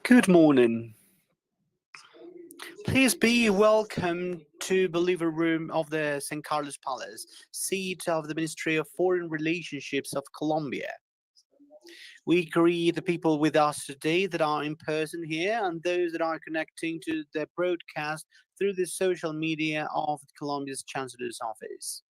Good morning. Please be welcome to the living room of the St. Carlos Palace, seat of the Ministry of Foreign Relationships of Colombia. We greet the people with us today that are in person here and those that are connecting to the broadcast through the social media of Colombia's Chancellor's Office.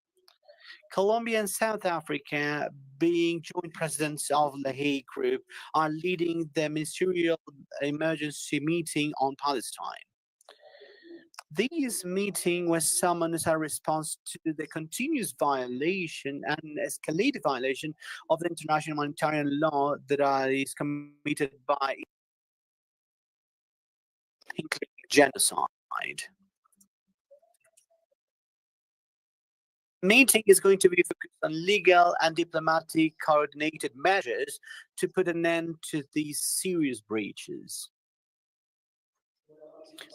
Colombia and South Africa, being joint presidents of the Hague Group, are leading the ministerial emergency meeting on Palestine. This meeting was summoned as a response to the continuous violation and escalated violation of the international humanitarian law that is committed by, including genocide. Meeting is going to be focused on legal and diplomatic coordinated measures to put an end to these serious breaches.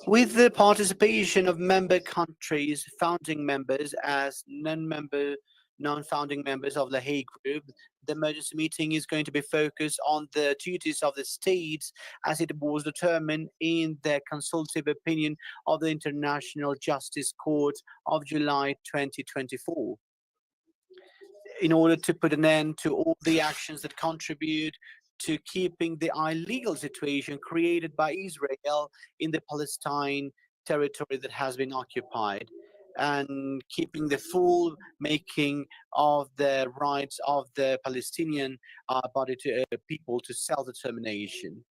With the participation of member countries, founding members as non-founding members of the Hague Group, the emergency meeting is going to be focused on the duties of the states as it was determined in the consultative opinion of the International Justice Court of July 2024. In order to put an end to all the actions that contribute to keeping the illegal situation created by Israel in the Palestine territory that has been occupied, and keeping the full making of the rights of the Palestinian people to self-determination.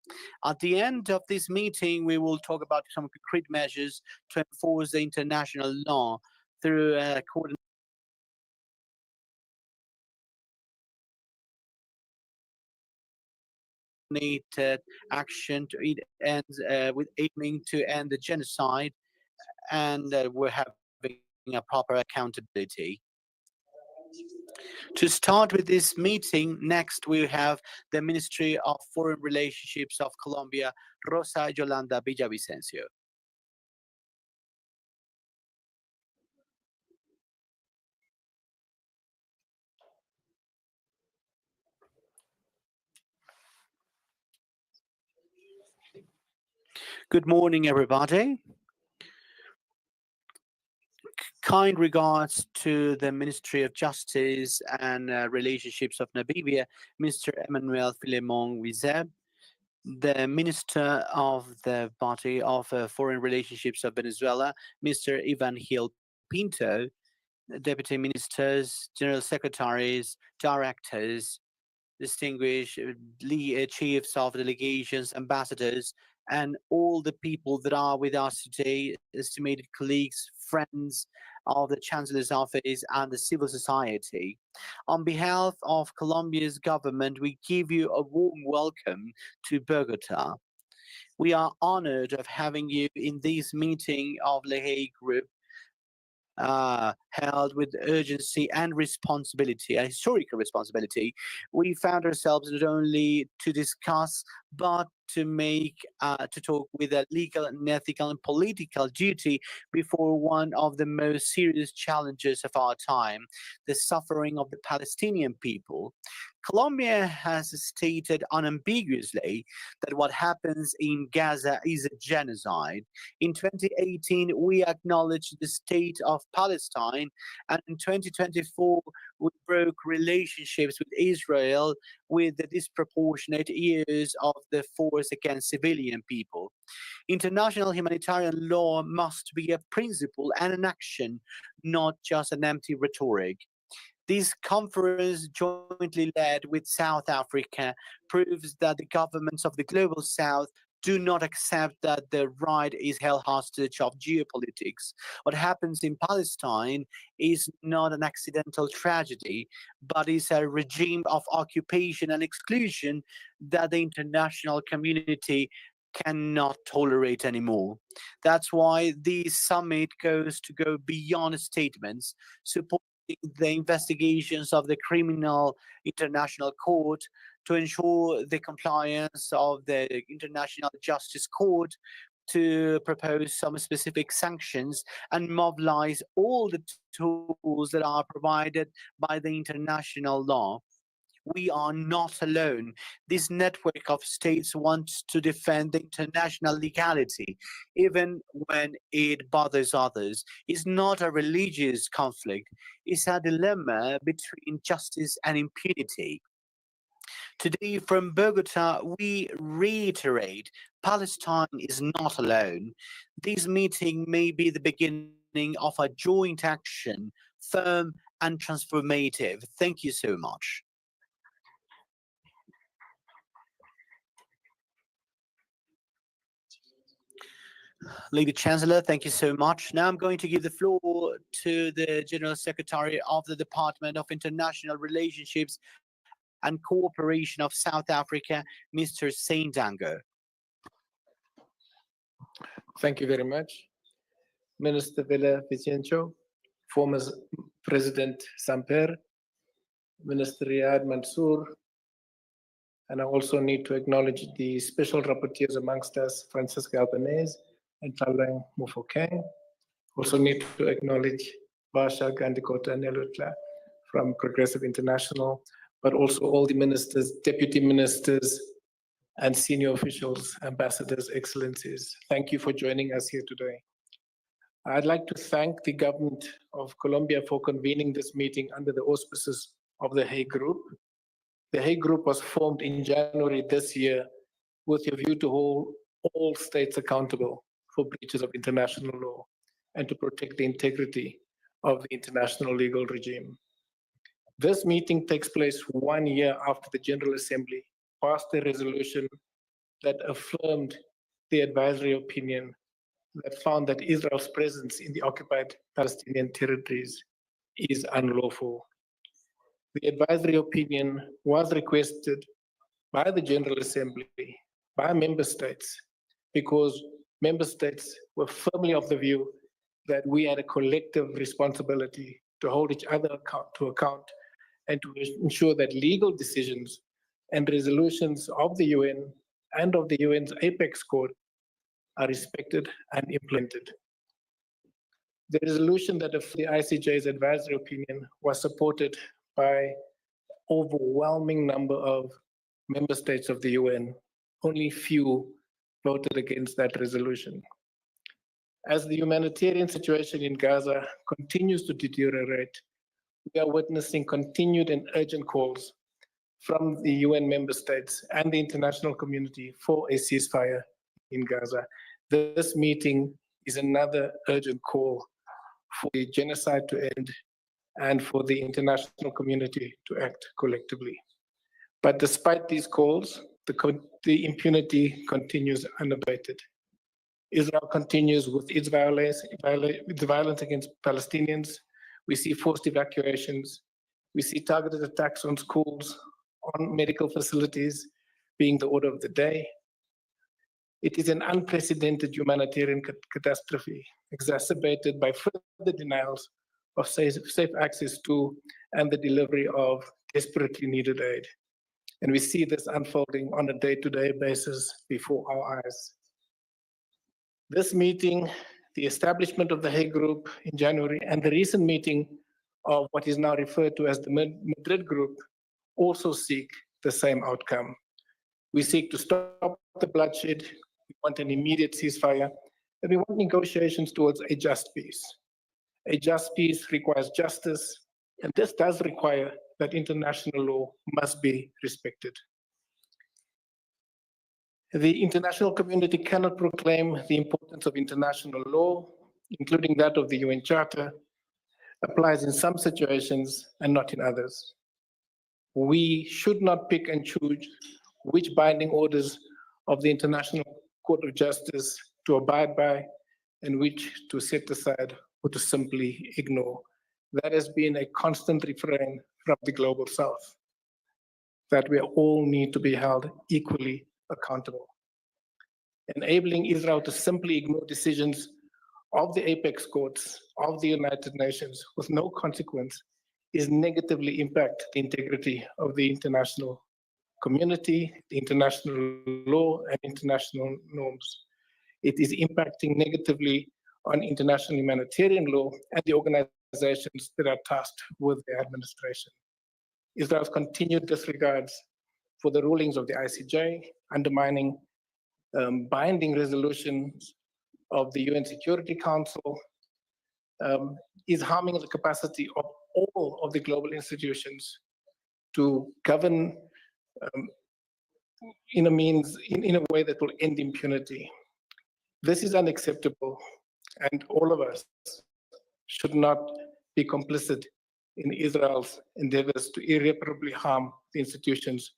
At the end of this meeting, we will talk about some concrete measures to enforce the international law through coordinated action to end with aiming to end the genocide, and we're having a proper accountability. To start with this meeting, next we have the Ministry of Foreign Relationships of Colombia, Rosa Yolanda Villavicencio. Good morning, everybody. Kind regards to the Ministry of Justice and Relationships of Namibia, Mr. Emmanuel Filemon Wizeb, the Minister of the Party of Foreign Relationships of Venezuela, Mr. Ivan Gil Pinto, Deputy Ministers, General Secretaries, Directors, distinguished chiefs of delegations, ambassadors, and all the people that are with us today, estimated colleagues, friends of the Chancellor's Office and the civil society. On behalf of Colombia's government, we give you a warm welcome to Bogotá. We are honored of having you in this meeting of the Hague Group, held with urgency and responsibility, a historical responsibility. We found ourselves not only to discuss, but to talk with a legal and ethical and political duty before one of the most serious challenges of our time, the suffering of the Palestinian people. Colombia has stated unambiguously that what happens in Gaza is a genocide. In 2018, we acknowledged the state of Palestine, and in 2024, we broke relationships with Israel with the disproportionate use of the force against civilian people. International humanitarian law must be a principle and an action, not just an empty rhetoric. This conference, jointly led with South Africa, proves that the governments of the Global South do not accept that their right is held hostage of geopolitics. What happens in Palestine is not an accidental tragedy, but is a regime of occupation and exclusion that the international community cannot tolerate anymore. That's why this summit goes beyond statements, supporting the investigations of the Criminal International Court to ensure the compliance of the International Justice Court, to propose some specific sanctions and mobilize all the tools that are provided by the international law. we are not alone. This network of states wants to defend the international legality, even when it bothers others. It's not a religious conflict, it's a dilemma between justice and impunity. Today, from Bogotá, we reiterate Palestine is not alone. This meeting may be the beginning of a joint action, firm and transformative. Thank you so much. Lady Chancellor, thank you so much. Now I'm going to give the floor to the General Secretary of the Department of International Relationships and Cooperation of South Africa, Mr. Saindango. Thank you very much. Minister Villa Vicencio, former President Samper, Minister Riyad Mansour, and I also need to acknowledge the special rapporteurs amongst us, Francesca Albanese and Tlaleng Mofokeng. Also need to acknowledge Basha Gandikota Nelutla from Progressive International, but also all the ministers, deputy ministers, and senior officials, ambassadors, excellencies. Thank you for joining us here today. I'd like to thank the government of Colombia for convening this meeting under the auspices of the Hague Group. The Hague Group was formed in January this year with a view to hold all states accountable for breaches of international law and to protect the integrity of the international legal regime. This meeting takes place 1 year after the General Assembly passed a resolution that affirmed the advisory opinion that found that Israel's presence in the occupied Palestinian territories is unlawful. The advisory opinion was requested by the General Assembly, by member states, because member states were firmly of the view that we had a collective responsibility to hold each other to account and to ensure that legal decisions and resolutions of the UN and of the UN's Apex Court are respected and implemented. The resolution that the ICJ's advisory opinion was supported by overwhelming number of member states of the UN. Only few voted against that resolution. As the humanitarian situation in Gaza continues to deteriorate, we are witnessing continued and urgent calls from the UN member states and the international community for a ceasefire in Gaza. This meeting is another urgent call for the genocide to end and for the international community to act collectively. But despite these calls, the impunity continues unabated. Israel continues with its violence against Palestinians. We see forced evacuations. We see targeted attacks on schools, on medical facilities being the order of the day. It is an unprecedented humanitarian catastrophe exacerbated by further denials of safe access to and the delivery of desperately needed aid. And we see this unfolding on a day-to-day basis before our eyes. This meeting, the establishment of the Hague Group in January, and the recent meeting of what is now referred to as the Madrid Group also seek the same outcome. We seek to stop the bloodshed, we want an immediate ceasefire, and we want negotiations towards a just peace. A just peace requires justice, and this does require that international law must be respected. The international community cannot proclaim the importance of international law, including that of the UN Charter, applies in some situations and not in others. We should not pick and choose which binding orders of the International Court of Justice to abide by and which to set aside or to simply ignore. That has been a constant refrain from the Global South, that we all need to be held equally accountable. Enabling Israel to simply ignore decisions of the apex courts of the United Nations with no consequence is negatively impact the integrity of the international community, the international law, and international norms. It is impacting negatively on international humanitarian law and the organizations that are tasked with their administration. Israel's continued disregards for the rulings of the ICJ, undermining binding resolutions of the UN Security Council, is harming the capacity of all of the global institutions to govern in a way that will end impunity. This is unacceptable, and all of us should not be complicit in Israel's endeavors to irreparably harm the institutions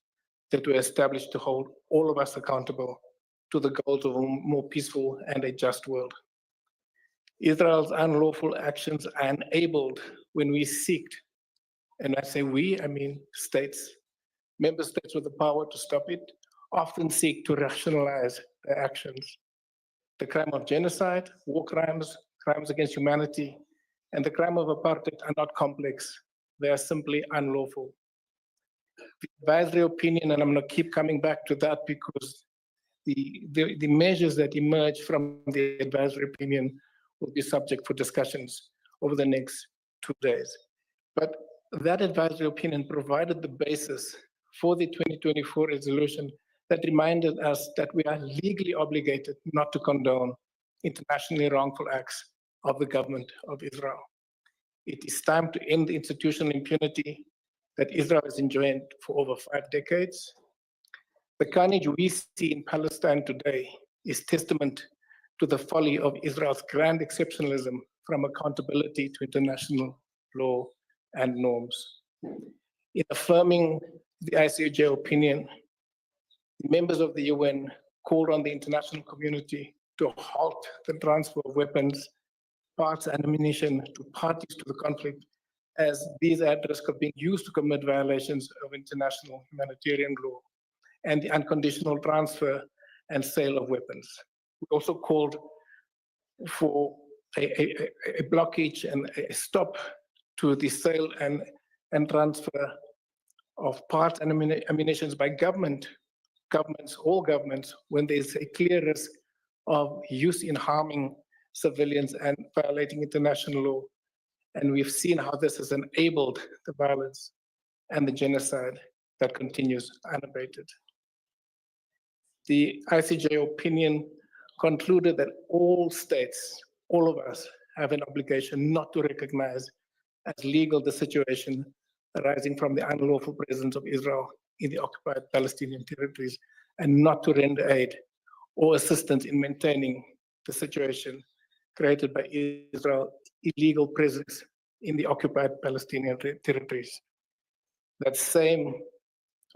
that were established to hold all of us accountable to the goals of a more peaceful and a just world. Israel's unlawful actions are enabled when we seek, and I say we, I mean states, member states with the power to stop it, often seek to rationalize their actions. The crime of genocide, war crimes, crimes against humanity, and the crime of apartheid are not complex. They are simply unlawful. The advisory opinion, and I'm going to keep coming back to that because the measures that emerge from the advisory opinion will be subject for discussions over the next 2 days. But that advisory opinion provided the basis for the 2024 resolution that reminded us that we are legally obligated not to condone internationally wrongful acts of the government of Israel. It is time to end the institutional impunity that Israel has enjoyed for over 5 decades. The carnage we see in Palestine today is testament to the folly of Israel's grand exceptionalism from accountability to international law and norms. In affirming the ICJ opinion, the members of the UN called on the international community to halt the transfer of weapons, parts, and ammunition to parties to the conflict, as these are at risk of being used to commit violations of international humanitarian law and the unconditional transfer and sale of weapons. We also called for a blockage and a stop to the sale and transfer of parts and ammunition by all governments, when there's a clear risk of use in harming civilians and violating international law. And we've seen how this has enabled the violence and the genocide that continues unabated. The ICJ opinion concluded that all states, all of us, have an obligation not to recognize as legal the situation arising from the unlawful presence of Israel in the occupied Palestinian territories, and not to render aid or assistance in maintaining the situation created by Israel's illegal presence in the occupied Palestinian territories. That same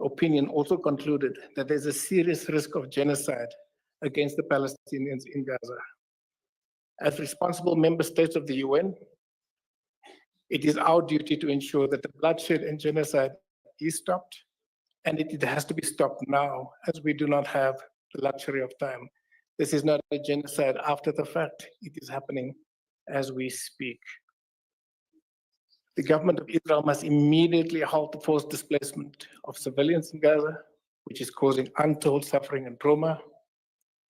opinion also concluded that there's a serious risk of genocide against the Palestinians in Gaza. As responsible member states of the UN, it is our duty to ensure that the bloodshed and genocide is stopped, and it has to be stopped now, as we do not have the luxury of time. This is not a genocide after the fact, it is happening as we speak. The government of Israel must immediately halt the forced displacement of civilians in Gaza, which is causing untold suffering and trauma.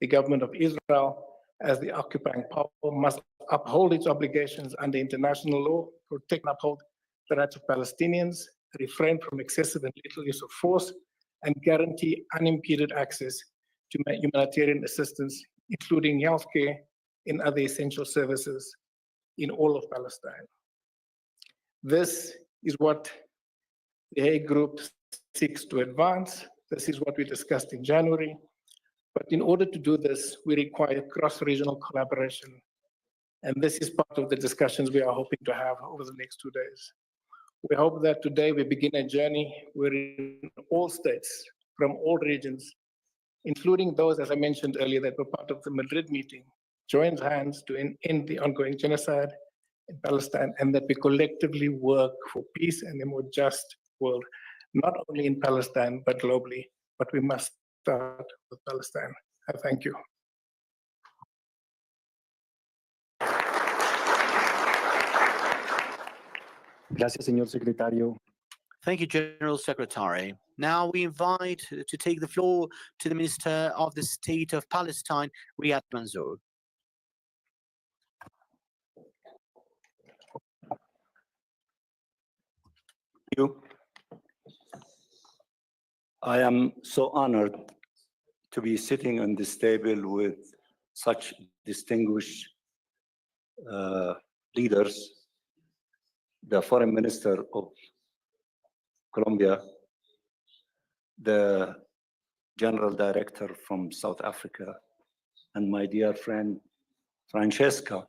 The government of Israel, as the occupying power, must uphold its obligations under international law, protect and uphold the rights of Palestinians, refrain from excessive and lethal use of force, and guarantee unimpeded access to humanitarian assistance, including healthcare and other essential services in all of Palestine. This is what the Hague Group seeks to advance. This is what we discussed in January. But in order to do this, we require cross-regional collaboration. And this is part of the discussions we are hoping to have over the next 2 days. We hope that today we begin a journey wherein all states from all regions, including those, as I mentioned earlier, that were part of the Madrid meeting, joins hands to end the ongoing genocide in Palestine, and that we collectively work for peace and a more just world, not only in Palestine, but globally. But we must start with Palestine. I thank you. Gracias, señor secretario. Thank you, General Secretary. Now we invite to take the floor to the Minister of the State of Palestine, Riyad Mansour. You. I am so honored to be sitting on this table with such distinguished leaders, the Foreign Minister of Colombia, the General Director from South Africa, and my dear friend Francesca.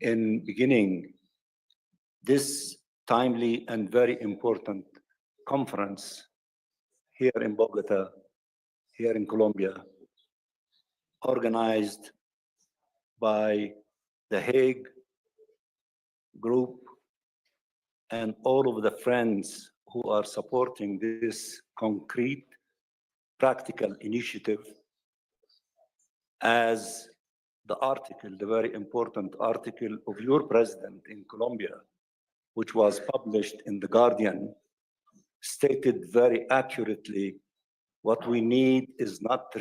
In beginning this timely and very important conference here in Bogotá, here in Colombia, organized by the Hague Group and all of the friends who are supporting this concrete, practical initiative, as the article, the very important article of your president in Colombia, which was published in The Guardian, stated very accurately, what we need is not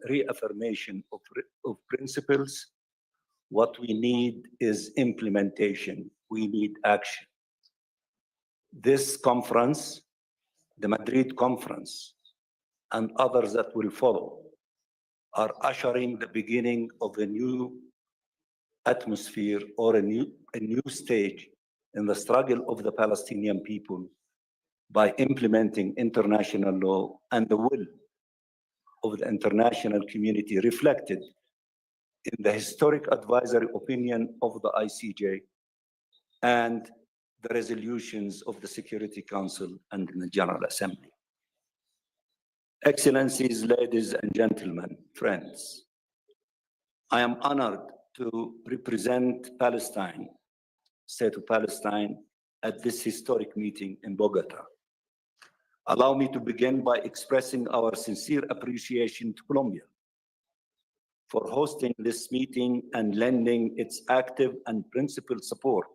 reaffirmation of principles. What we need is implementation. We need action. This conference, the Madrid conference, and others that will follow, are ushering the beginning of a new atmosphere or a new stage in the struggle of the Palestinian people by implementing international law and the will of the international community reflected in the historic advisory opinion of the ICJ and the resolutions of the Security Council and in the General Assembly. Excellencies, ladies and gentlemen, friends, I am honored to represent Palestine, State of Palestine, at this historic meeting in Bogotá. Allow me to begin by expressing our sincere appreciation to Colombia for hosting this meeting and lending its active and principled support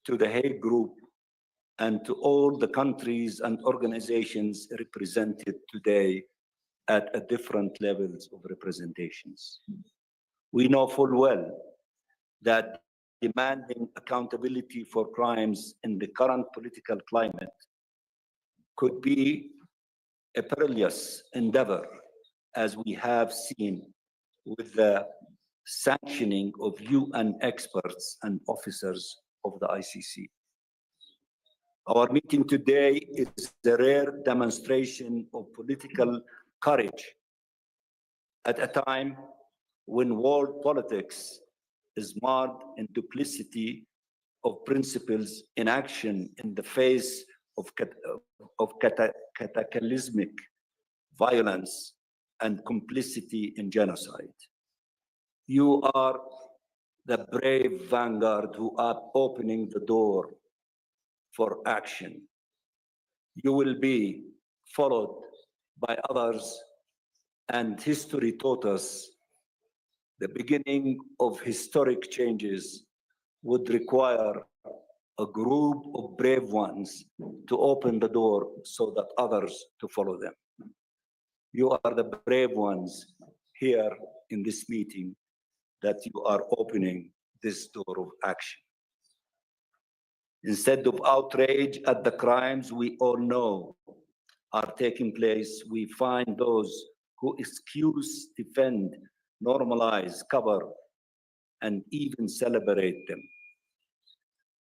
to the Hague Group and to all the countries and organizations represented today at different levels of representations. We know full well that demanding accountability for crimes in the current political climate could be a perilous endeavor, as we have seen with the sanctioning of UN experts and officers of the ICC. Our meeting today is a rare demonstration of political courage at a time when world politics is marred in duplicity of principles in action in the face of cataclysmic violence and complicity in genocide. You are the brave vanguard who are opening the door for action. You will be followed by others, and history taught us the beginning of historic changes would require a group of brave ones to open the door so that others to follow them. You are the brave ones here in this meeting that you are opening this door of action. Instead of outrage at the crimes we all know are taking place, we find those who excuse, defend, normalize, cover, and even celebrate them.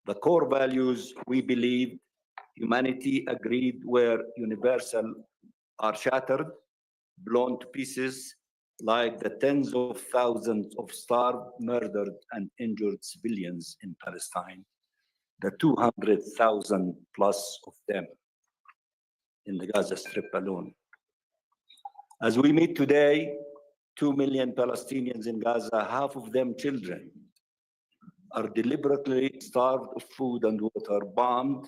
The core values we believed humanity agreed were universal are shattered, blown to pieces, like the tens of thousands of starved, murdered, and injured civilians in Palestine, the 200,000 plus of them in the Gaza Strip alone. As we meet today, 2 million Palestinians in Gaza, half of them children, are deliberately starved of food and water, bombed,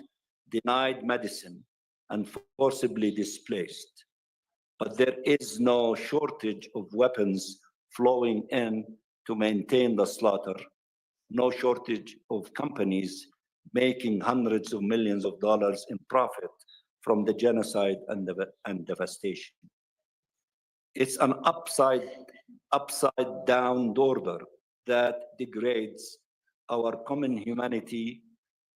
denied medicine, and forcibly displaced. But there is no shortage of weapons flowing in to maintain the slaughter, no shortage of companies making hundreds of millions of dollars in profit from the genocide and devastation. It's an upside down order that degrades our common humanity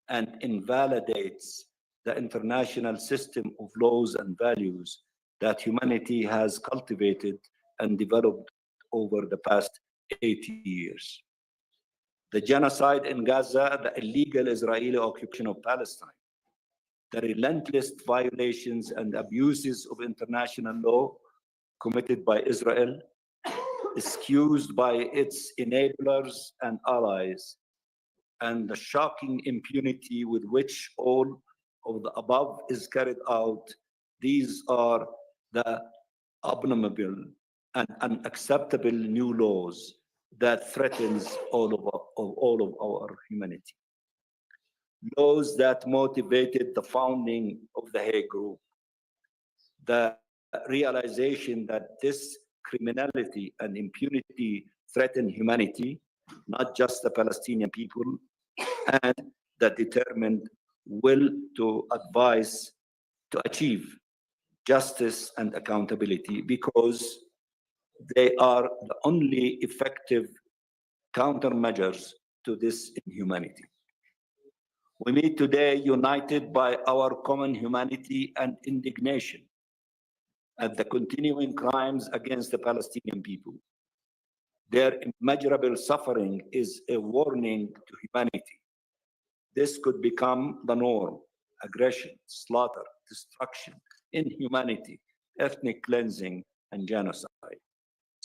and invalidates the international system of laws and values that humanity has cultivated and developed over the past 80 years. The genocide in Gaza, the illegal Israeli occupation of Palestine, the relentless violations and abuses of international law committed by Israel, excused by its enablers and allies, and the shocking impunity with which all of the above is carried out, these are the abominable and unacceptable new laws that threatens all of our humanity. Laws that motivated the founding of the Hague Group, the realization that this criminality and impunity threaten humanity, not just the Palestinian people, and the determined will to advise to achieve justice and accountability, because they are the only effective countermeasures to this inhumanity. We meet today united by our common humanity and indignation at the continuing crimes against the Palestinian people. Their immeasurable suffering is a warning to humanity. This could become the norm: aggression, slaughter, destruction, inhumanity, ethnic cleansing, and genocide.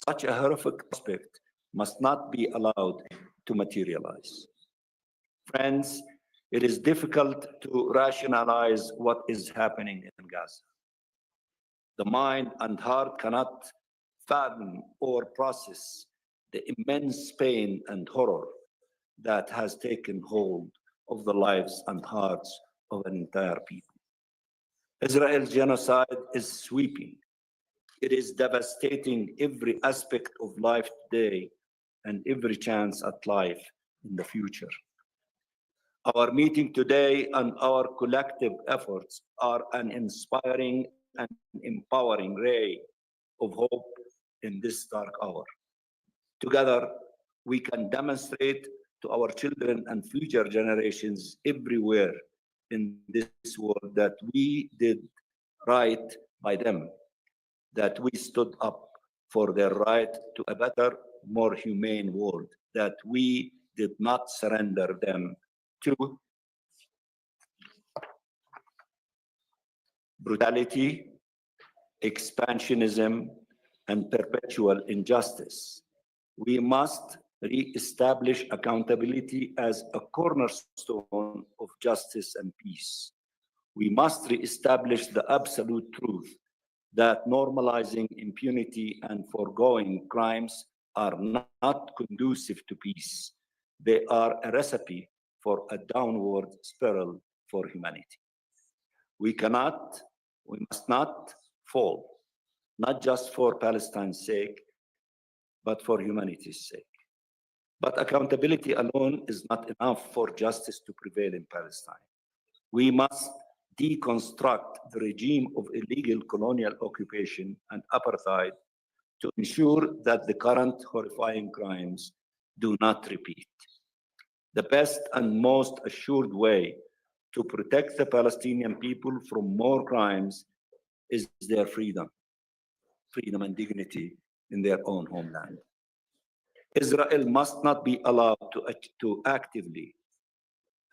Such a horrific prospect must not be allowed to materialize. Friends, it is difficult to rationalize what is happening in Gaza. The mind and heart cannot fathom or process the immense pain and horror that has taken hold of the lives and hearts of an entire people. Israel's genocide is sweeping. It is devastating every aspect of life today and every chance at life in the future. Our meeting today and our collective efforts are an inspiring and empowering ray of hope in this dark hour. Together, we can demonstrate to our children and future generations everywhere in this world that we did right by them, that we stood up for their right to a better, more humane world, that we did not surrender them to brutality, expansionism, and perpetual injustice. We must re-establish accountability as a cornerstone of justice and peace. We must re-establish the absolute truth that normalizing impunity and foregoing crimes are not conducive to peace. They are a recipe for a downward spiral for humanity. We must not fall, not just for Palestine's sake, but for humanity's sake. But accountability alone is not enough for justice to prevail in Palestine. We must deconstruct the regime of illegal colonial occupation and apartheid to ensure that the current horrifying crimes do not repeat. The best and most assured way to protect the Palestinian people from more crimes is their freedom and dignity in their own homeland. Israel must not be allowed to actively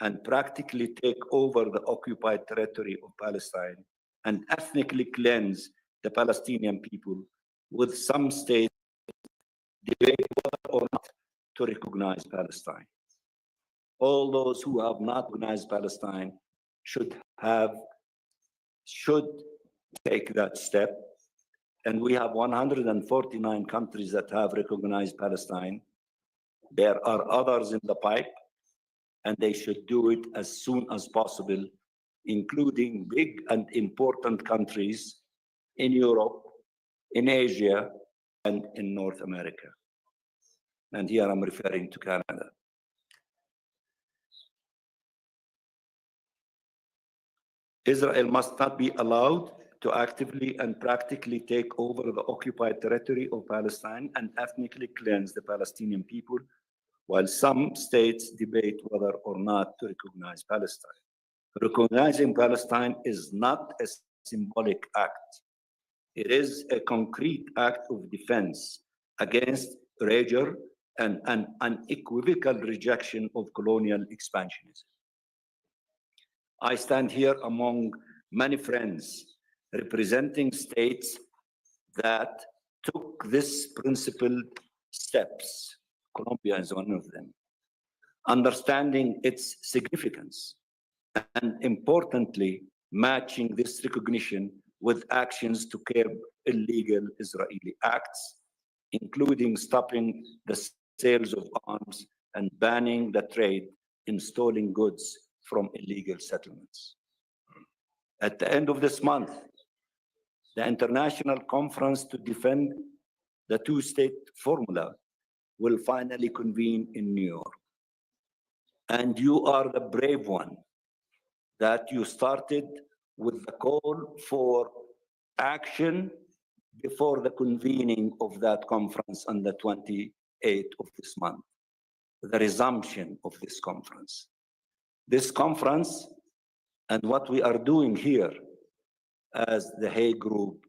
and practically take over the occupied territory of Palestine and ethnically cleanse the Palestinian people, with some states debating whether or not to recognize Palestine. All those who have not recognized Palestine should take that step. And we have 149 countries that have recognized Palestine. There are others in the pipe, and they should do it as soon as possible, including big and important countries in Europe, in Asia, and in North America. And here I'm referring to Canada. Israel must not be allowed to actively and practically take over the occupied territory of Palestine and ethnically cleanse the Palestinian people, while some states debate whether or not to recognize Palestine. Recognizing Palestine is not a symbolic act. It is a concrete act of defense against rage and an unequivocal rejection of colonial expansionism. I stand here among many friends representing states that took this principled steps. Colombia is one of them. Understanding its significance and importantly, matching this recognition with actions to curb illegal Israeli acts, including stopping the sales of arms and banning the trade in stolen goods from illegal settlements. At the end of this month, the International Conference to Defend the Two-State Formula will finally convene in New York. And you are the brave one that you started with the call for action before the convening of that conference on the 28th of this month, the resumption of this conference. This conference and what we are doing here as the Hague Group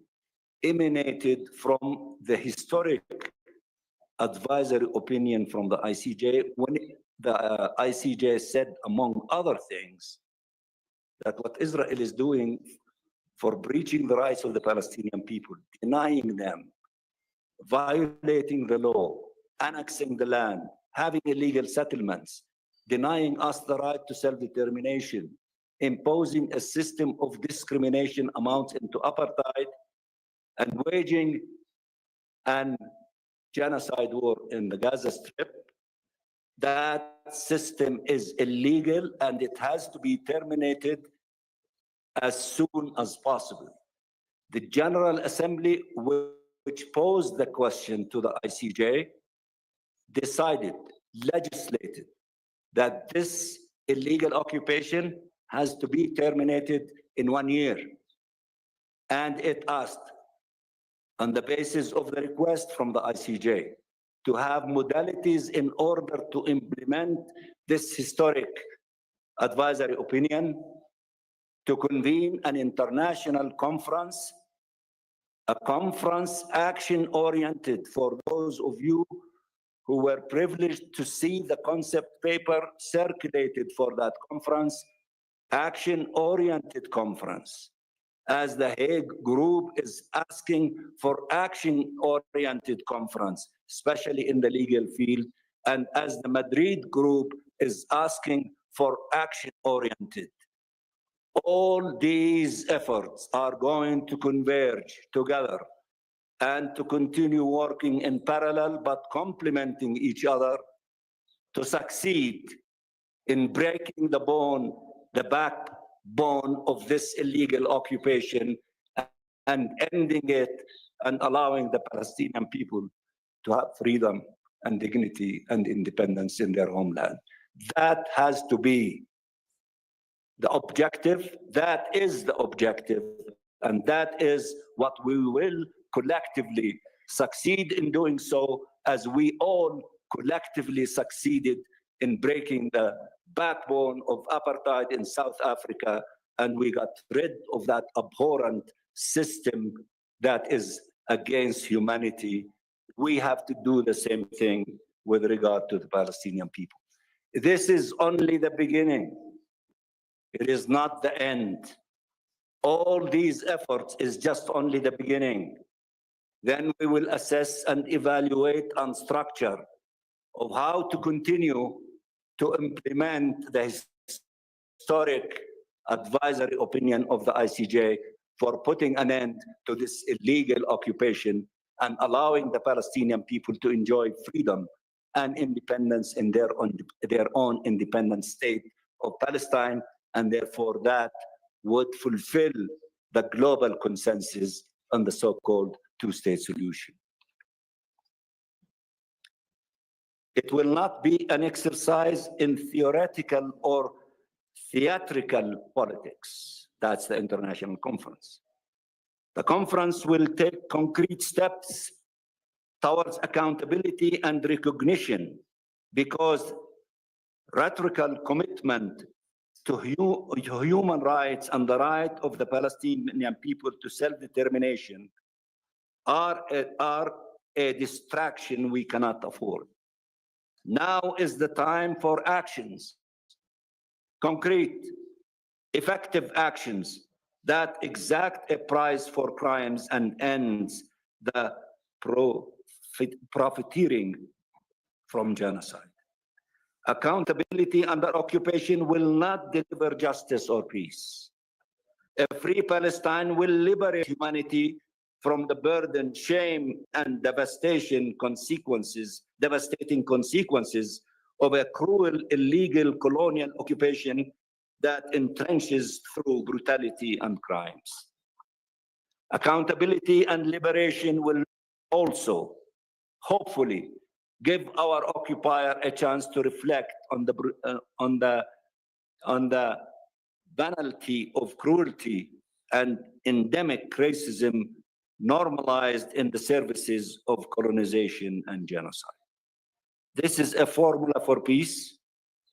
emanated from the historic advisory opinion from the ICJ when the ICJ said, among other things, that what Israel is doing for breaching the rights of the Palestinian people, denying them, violating the law, annexing the land, having illegal settlements, denying us the right to self-determination, imposing a system of discrimination amounts into apartheid, and waging an genocide war in the Gaza Strip. That system is illegal and it has to be terminated as soon as possible. The General Assembly, which posed the question to the ICJ, decided, legislated, that this illegal occupation has to be terminated in 1 year. And it asked, on the basis of the request from the ICJ, to have modalities in order to implement this historic advisory opinion, to convene an international conference, a conference action-oriented. For those of you who were privileged to see the concept paper circulated for that conference, action-oriented conference. As the Hague Group is asking for action-oriented conference, especially in the legal field, and as the Madrid Group is asking for action-oriented. All these efforts are going to converge together and to continue working in parallel, but complementing each other to succeed in breaking the backbone of this illegal occupation and ending it and allowing the Palestinian people to have freedom and dignity and independence in their homeland. That has to be the objective. That is the objective. And that is what we will collectively succeed in doing so, as we all collectively succeeded in breaking the backbone of apartheid in South Africa, and we got rid of that abhorrent system that is against humanity. We have to do the same thing with regard to the Palestinian people. This is only the beginning. It is not the end. All these efforts is just only the beginning. Then we will assess and evaluate and structure of how to continue to implement the historic advisory opinion of the ICJ for putting an end to this illegal occupation and allowing the Palestinian people to enjoy freedom and independence in their own independent state of Palestine, and therefore that would fulfill the global consensus on the so-called two-state solution. It will not be an exercise in theoretical or theatrical politics. That's the international conference. The conference will take concrete steps towards accountability and recognition, because rhetorical commitment to human rights and the right of the Palestinian people to self-determination are a distraction we cannot afford. Now is the time for actions, concrete, effective actions that exact a price for crimes and ends the profiteering from genocide. Accountability under occupation will not deliver justice or peace. A free Palestine will liberate humanity from the burden, shame, and devastating consequences of a cruel, illegal colonial occupation that entrenches through brutality and crimes. Accountability and liberation will also, hopefully, give our occupier a chance to reflect on the banality of cruelty and endemic racism normalized in the services of colonization and genocide. This is a formula for peace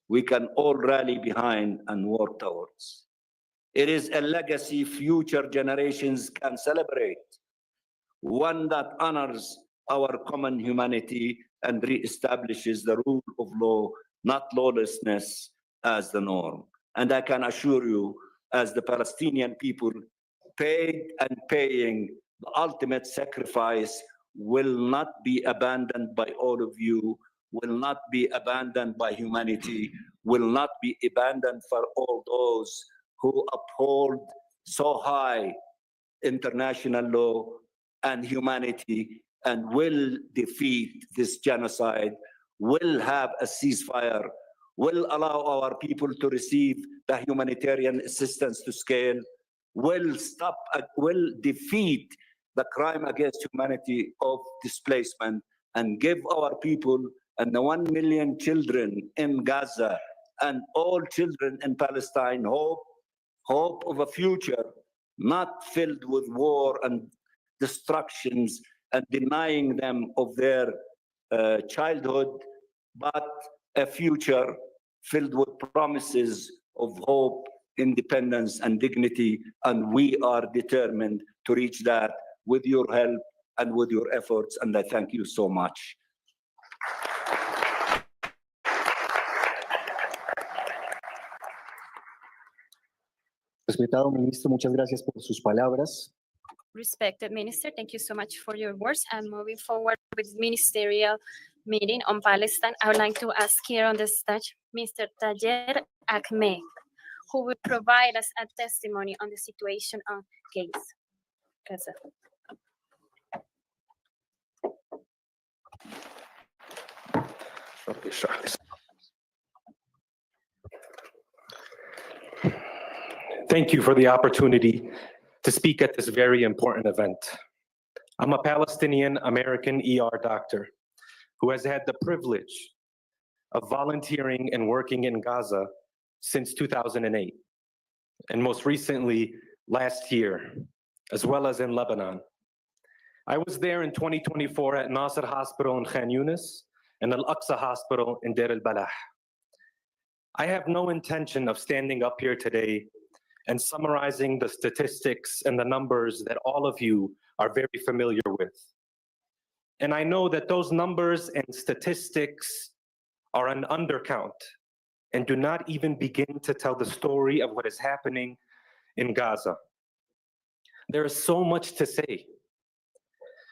we can all rally behind and work towards. It is a legacy future generations can celebrate, one that honors our common humanity and reestablishes the rule of law, not lawlessness, as the norm. And I can assure you, as the Palestinian people paid and paying the ultimate sacrifice, will not be abandoned by all of you, will not be abandoned by humanity, will not be abandoned for all those who uphold so high international law and humanity, and will defeat this genocide, will have a ceasefire, will allow our people to receive the humanitarian assistance to scale, will defeat the crime against humanity of displacement, and give our people and the 1 million children in Gaza and all children in Palestine hope of a future not filled with war and destructions and denying them of their childhood, but a future filled with promises of hope, independence, and dignity. And we are determined to reach that with your help and with your efforts. And I thank you so much. Respetado ministro, muchas gracias por sus palabras. Respected Minister, thank you so much for your words. And moving forward with ministerial meeting on Palestine, I would like to ask here on the stage Mr. Tajer Ahmed, who will provide us a testimony on the situation on Gaza. Thank you for the opportunity to speak at this very important event. I'm a Palestinian American ER doctor who has had the privilege of volunteering and working in Gaza since 2008, and most recently last year, as well as in Lebanon. I was there in 2024 at Nasser Hospital in Khan Yunis and Al-Aqsa Hospital in Deir al-Balah. I have no intention of standing up here today and summarizing the statistics and the numbers that all of you are very familiar with. And I know that those numbers and statistics are an undercount and do not even begin to tell the story of what is happening in Gaza. There is so much to say.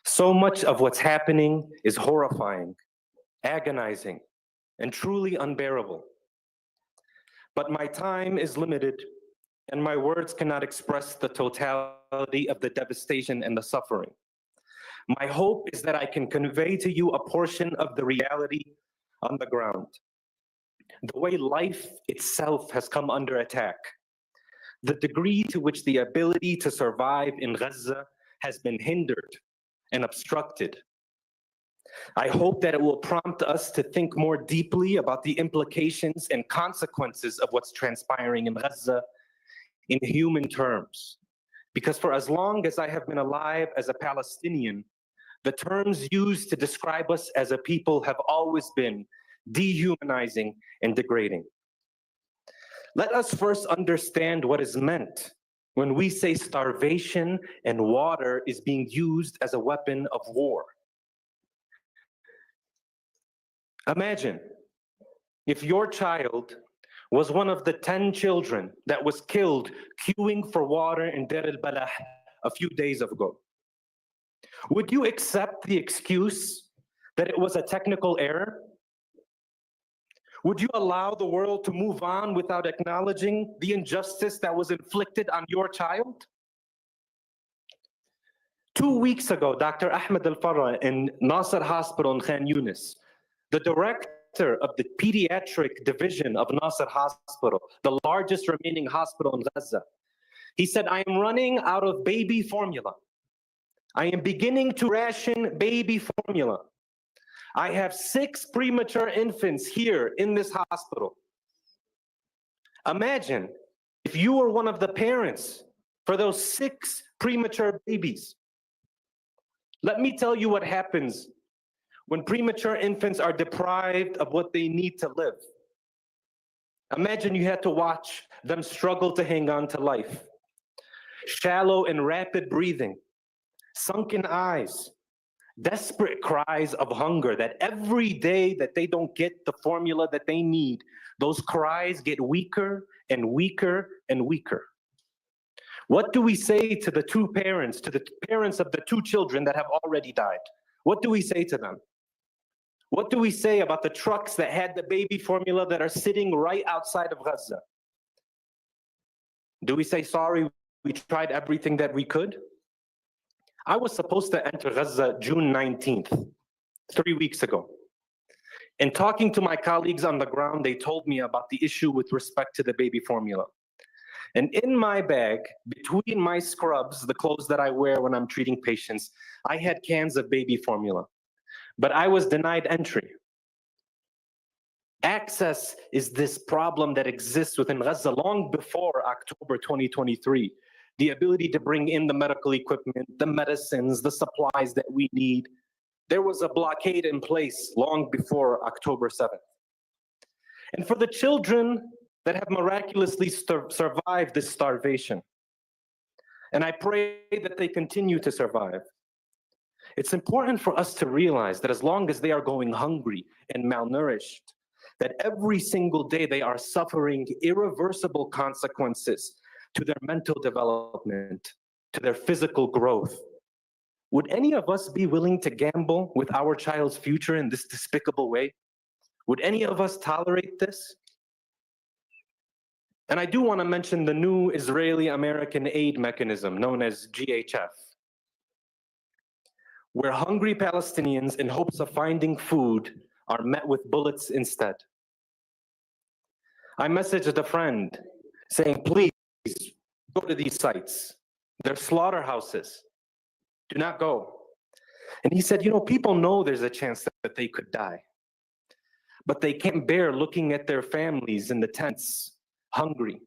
So much of what's happening is horrifying, agonizing, and truly unbearable. But my time is limited, and my words cannot express the totality of the devastation and the suffering. My hope is that I can convey to you a portion of the reality on the ground, the way life itself has come under attack, the degree to which the ability to survive in Gaza has been hindered and obstructed. I hope that it will prompt us to think more deeply about the implications and consequences of what's transpiring in Gaza in human terms. Because for as long as I have been alive as a Palestinian, the terms used to describe us as a people have always been dehumanizing and degrading. Let us first understand what is meant when we say starvation and water is being used as a weapon of war. Imagine if your child was one of the 10 children that was killed queuing for water in Deir al-Balah a few days ago. Would you accept the excuse that it was a technical error? Would you allow the world to move on without acknowledging the injustice that was inflicted on your child? 2 weeks ago, Dr. Ahmed Al-Farra in Nasser Hospital in Khan Yunis, the director of the pediatric division of Nasser Hospital, the largest remaining hospital in Gaza, he said, I am running out of baby formula. I am beginning to ration baby formula. I have 6 premature infants here in this hospital. Imagine if you were one of the parents for those 6 premature babies. Let me tell you what happens when premature infants are deprived of what they need to live. Imagine you had to watch them struggle to hang on to life. Shallow and rapid breathing, sunken eyes, desperate cries of hunger, that every day that they don't get the formula that they need, those cries get weaker and weaker and weaker. What do we say to the 2 parents, to the parents of the 2 children that have already died? What do we say to them? What do we say about the trucks that had the baby formula that are sitting right outside of Gaza? Do we say, sorry, we tried everything that we could? I was supposed to enter Gaza June 19th, 3 weeks ago. And talking to my colleagues on the ground, they told me about the issue with respect to the baby formula. And in my bag, between my scrubs, the clothes that I wear when I'm treating patients, I had cans of baby formula. But I was denied entry. Access is this problem that exists within Gaza long before October 2023. The ability to bring in the medical equipment, the medicines, the supplies that we need. There was a blockade in place long before October 7th. And for the children that have miraculously survived this starvation, and I pray that they continue to survive, it's important for us to realize that as long as they are going hungry and malnourished, that every single day they are suffering irreversible consequences to their mental development, to their physical growth. Would any of us be willing to gamble with our child's future in this despicable way? Would any of us tolerate this? And I do want to mention the new Israeli-American aid mechanism known as GHF, where hungry Palestinians in hopes of finding food are met with bullets instead. I messaged a friend saying, please go to these sites. They're slaughterhouses. Do not go. And he said, you know, people know there's a chance that they could die, but they can't bear looking at their families in the tents, hungry.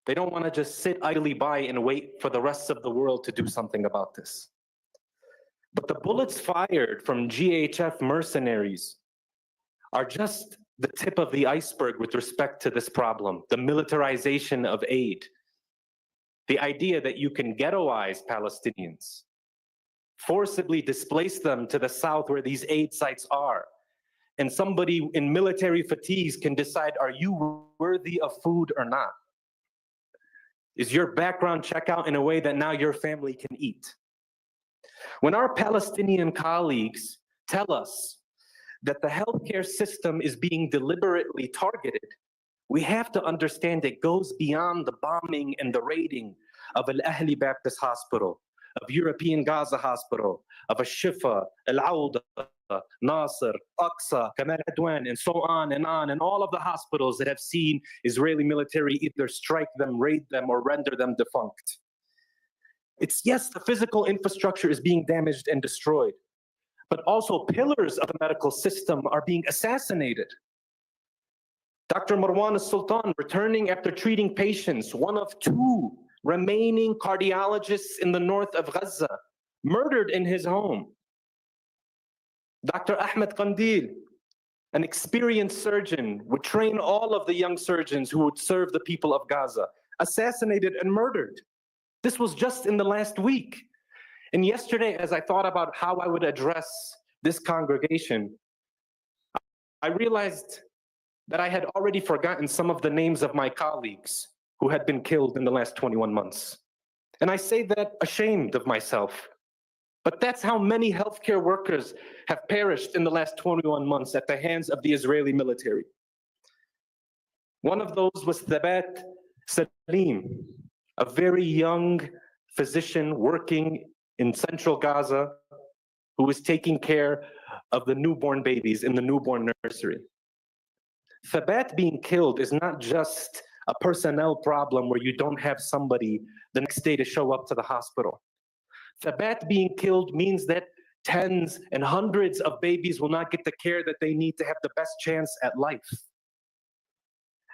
They don't want to just sit idly by and wait for the rest of the world to do something about this. But the bullets fired from GHF mercenaries are just the tip of the iceberg with respect to this problem, the militarization of aid. The idea that you can ghettoize Palestinians, forcibly displace them to the south where these aid sites are, and somebody in military fatigues can decide, are you worthy of food or not? Is your background check out in a way that now your family can eat? When our Palestinian colleagues tell us that the healthcare system is being deliberately targeted, we have to understand it goes beyond the bombing and the raiding of Al-Ahli Baptist Hospital, of European Gaza Hospital, of Al-Shifa, Al-Awda, Nasser, Aqsa, Kamal Adwan, and so on, and all of the hospitals that have seen Israeli military either strike them, raid them, or render them defunct. It's, yes, the physical infrastructure is being damaged and destroyed, but also pillars of the medical system are being assassinated. Dr. Marwan al-Sultan, returning after treating patients, one of 2 remaining cardiologists in the north of Gaza, murdered in his home. Dr. Ahmed Qandil, an experienced surgeon, would train all of the young surgeons who would serve the people of Gaza, assassinated and murdered. This was just in the last week. And yesterday, as I thought about how I would address this congregation, I realized that I had already forgotten some of the names of my colleagues who had been killed in the last 21 months. And I say that ashamed of myself. But that's how many healthcare workers have perished in the last 21 months at the hands of the Israeli military. One of those was Thabat Salim, a very young physician working in central Gaza who was taking care of the newborn babies in the newborn nursery. Thabat being killed is not just a personnel problem where you don't have somebody the next day to show up to the hospital. Thabat being killed means that tens and hundreds of babies will not get the care that they need to have the best chance at life.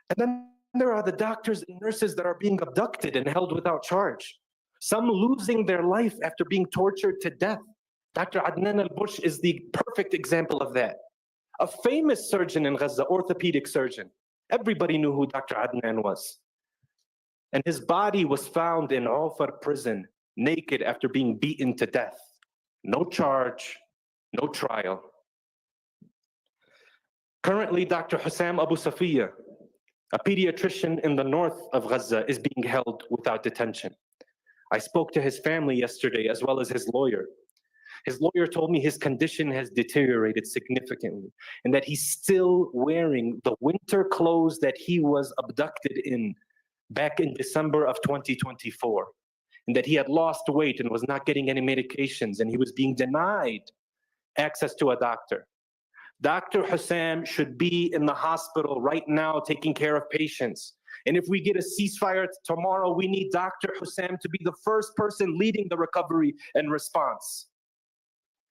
And then there are the doctors and nurses that are being abducted and held without charge, some losing their life after being tortured to death. Dr. Adnan al-Bush is the perfect example of that. A famous surgeon in Gaza, orthopedic surgeon. Everybody knew who Dr. Adnan was. And his body was found in Ofar prison, naked after being beaten to death. No charge, no trial. Currently, Dr. Hussam Abu Safiya, a pediatrician in the north of Gaza, is being held without detention. I spoke to his family yesterday as well as his lawyer. His lawyer told me his condition has deteriorated significantly and that he's still wearing the winter clothes that he was abducted in back in December of 2024, and that he had lost weight and was not getting any medications, and he was being denied access to a doctor. Dr. Hussam should be in the hospital right now taking care of patients. And if we get a ceasefire tomorrow, we need Dr. Hussam to be the first person leading the recovery and response.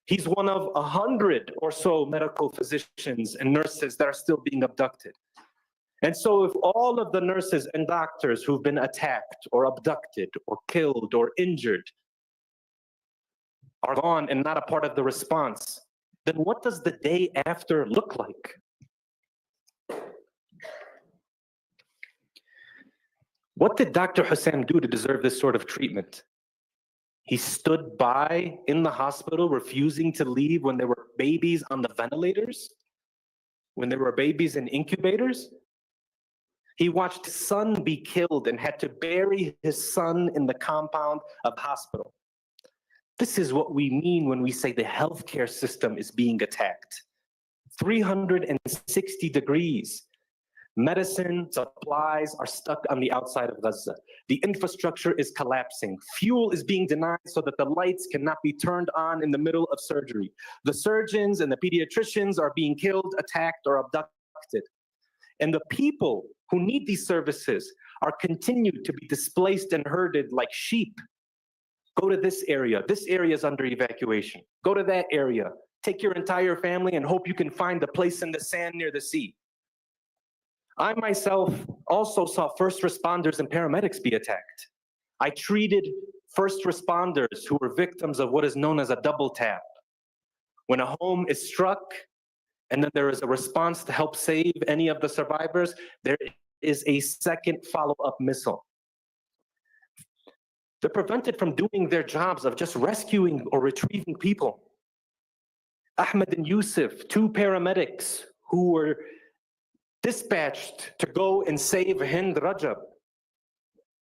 He's one of 100 or so medical physicians and nurses that are still being abducted. And so if all of the nurses and doctors who've been attacked or abducted or killed or injured are gone and not a part of the response, then what does the day after look like? What did Dr. Hussam do to deserve this sort of treatment? He stood by in the hospital, refusing to leave when there were babies on the ventilators, when there were babies in incubators. He watched his son be killed and had to bury his son in the compound of the hospital. This is what we mean when we say the healthcare system is being attacked. 360 degrees. Medicine supplies are stuck on the outside of Gaza. The infrastructure is collapsing. Fuel is being denied so that the lights cannot be turned on in the middle of surgery. The surgeons and the pediatricians are being killed, attacked, or abducted. And the people who need these services are continued to be displaced and herded like sheep. Go to this area. This area is under evacuation. Go to that area. Take your entire family and hope you can find a place in the sand near the sea. I myself also saw first responders and paramedics be attacked. I treated first responders who were victims of what is known as a double tap. When a home is struck and then there is a response to help save any of the survivors, there is a second follow-up missile. They're prevented from doing their jobs of just rescuing or retrieving people. Ahmed and Yusuf, two paramedics who were dispatched to go and save Hind Rajab,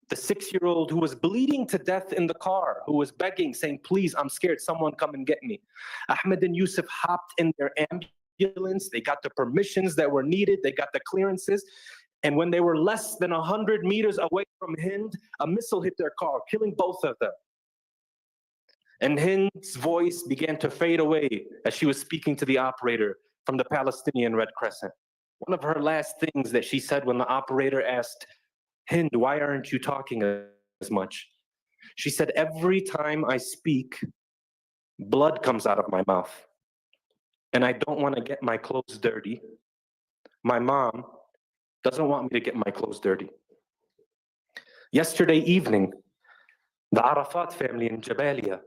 the 6-year-old who was bleeding to death in the car, who was begging, saying, please, I'm scared, someone come and get me. Ahmed and Yusuf hopped in their ambulance, they got the permissions that were needed, they got the clearances, and when they were less than 100 meters away from Hind, a missile hit their car, killing both of them. And Hind's voice began to fade away as she was speaking to the operator from the Palestinian Red Crescent. One of her last things that she said when the operator asked, Hind, why aren't you talking as much? She said, every time I speak, blood comes out of my mouth. And I don't want to get my clothes dirty. My mom doesn't want me to get my clothes dirty. Yesterday evening, the Arafat family in Jabalia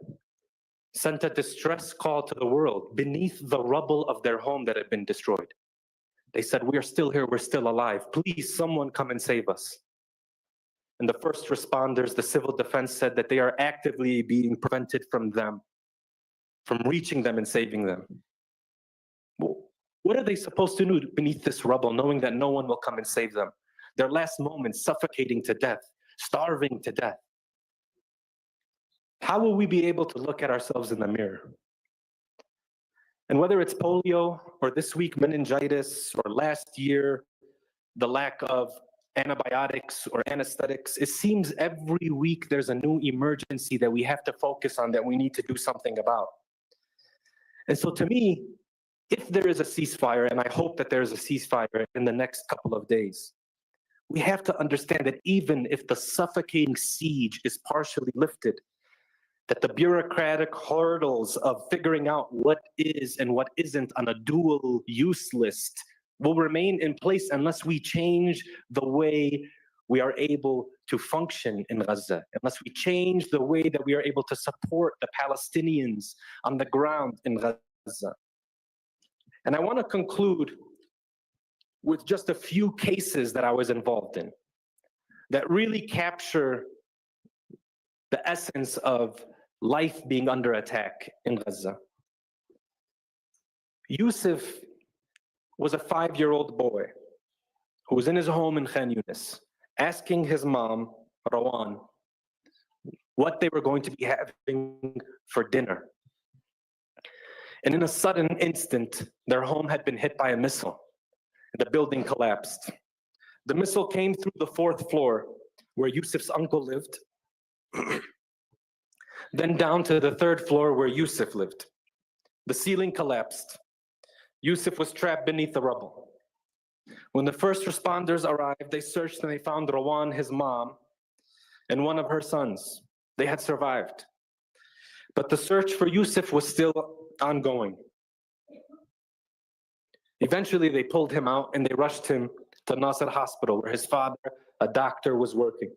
sent a distress call to the world beneath the rubble of their home that had been destroyed. They said, "We are still here, we're still alive. Please, someone come and save us." And the first responders, the civil defense, said that they are actively being prevented from reaching them and saving them. Well, what are they supposed to do beneath this rubble, knowing that no one will come and save them? Their last moments, suffocating to death, starving to death. How will we be able to look at ourselves in the mirror? And whether it's polio, or this week meningitis, or last year the lack of antibiotics or anesthetics, it seems every week there's a new emergency that we have to focus on, that we need to do something about. And so to me, if there is a ceasefire, and I hope that there is a ceasefire in the next couple of days, we have to understand that even if the suffocating siege is partially lifted, that the bureaucratic hurdles of figuring out what is and what isn't on a dual use list will remain in place unless we change the way we are able to function in Gaza, unless we change the way that we are able to support the Palestinians on the ground in Gaza. And I want to conclude with just a few cases that I was involved in that really capture the essence of life being under attack in Gaza. Yusuf was a 5-year-old boy who was in his home in Khan Yunis, asking his mom, Rawan, what they were going to be having for dinner. And in a sudden instant, their home had been hit by a missile. The building collapsed. The missile came through the 4th floor where Yusuf's uncle lived, then down to the 3rd floor where Yusuf lived. The ceiling collapsed. Yusuf was trapped beneath the rubble. When the first responders arrived, they searched and they found Rawan, his mom, and one of her sons. They had survived. But the search for Yusuf was still ongoing. Eventually, they pulled him out and they rushed him to Nasser Hospital, where his father, a doctor, was working.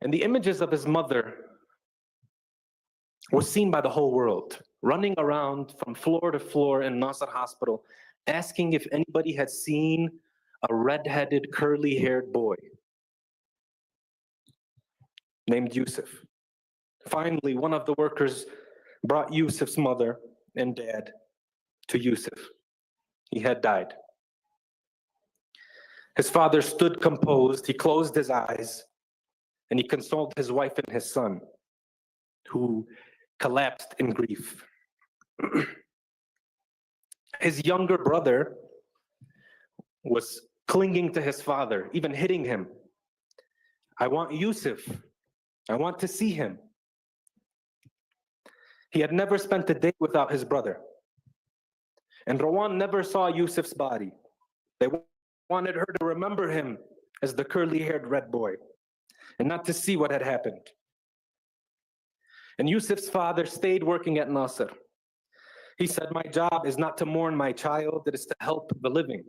And the images of his mother were seen by the whole world, running around from floor to floor in Nasser Hospital, asking if anybody had seen a red-headed, curly-haired boy named Yusuf. Finally, one of the workers brought Yusuf's mother and dad to Yusuf. He had died. His father stood composed, he closed his eyes, and he consoled his wife and his son, who collapsed in grief. His younger brother was clinging to his father, even hitting him. I want Yusuf. I want to see him. He had never spent a day without his brother. And Rawan never saw Yusuf's body. They wanted her to remember him as the curly-haired red boy and not to see what had happened. And Yusuf's father stayed working at Nasser. He said, my job is not to mourn my child, it is to help the living.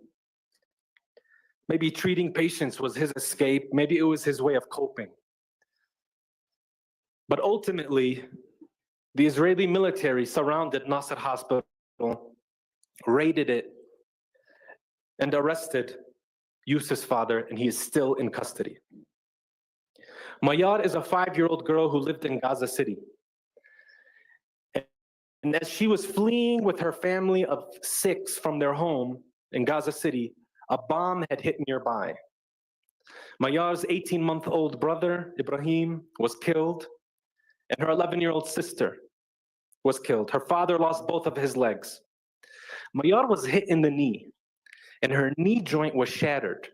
Maybe treating patients was his escape, maybe it was his way of coping. But ultimately, the Israeli military surrounded Nasser Hospital, raided it, and arrested Yusuf's father, and he is still in custody. Mayar is a 5-year-old girl who lived in Gaza City. And as she was fleeing with her family of 6 from their home in Gaza City, a bomb had hit nearby. Mayar's 18-month-old brother, Ibrahim, was killed, and her 11-year-old sister was killed. Her father lost both of his legs. Mayar was hit in the knee, and her knee joint was shattered.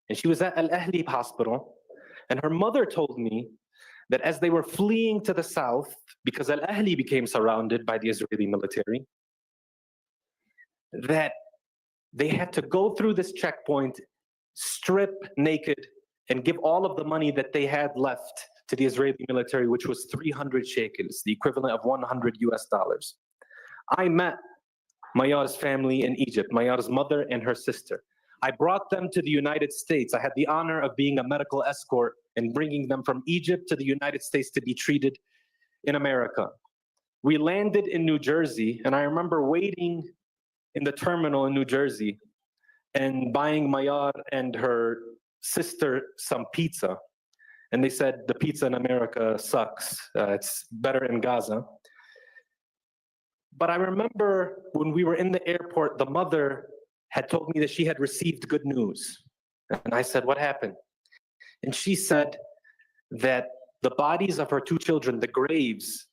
And she was at Al-Ahli hospital, and her mother told me that as they were fleeing to the south, because Al-Ahli became surrounded by the Israeli military, that they had to go through this checkpoint, strip naked, and give all of the money that they had left to the Israeli military, which was 300 shekels, the equivalent of $100 US. I met Mayar's family in Egypt, Mayar's mother and her sister. I brought them to the United States. I had the honor of being a medical escort and bringing them from Egypt to the United States to be treated in America. We landed in New Jersey, and I remember waiting in the terminal in New Jersey and buying Mayar and her sister some pizza. And they said the pizza in America sucks. It's better in Gaza. But I remember when we were in the airport, the mother had told me that she had received good news. And I said, what happened? And she said that the bodies of her two children, the graves,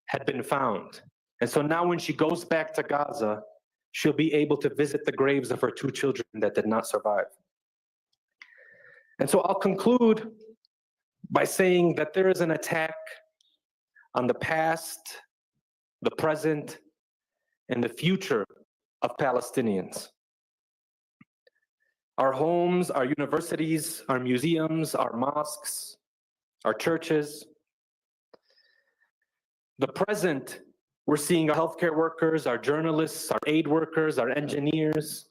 had been found. And so now when she goes back to Gaza, she'll be able to visit the graves of her two children that did not survive. And so I'll conclude by saying that there is an attack on the past, the present, and the future of Palestinians. Our homes, our universities, our museums, our mosques, our churches. The present, we're seeing our healthcare workers, our journalists, our aid workers, our engineers,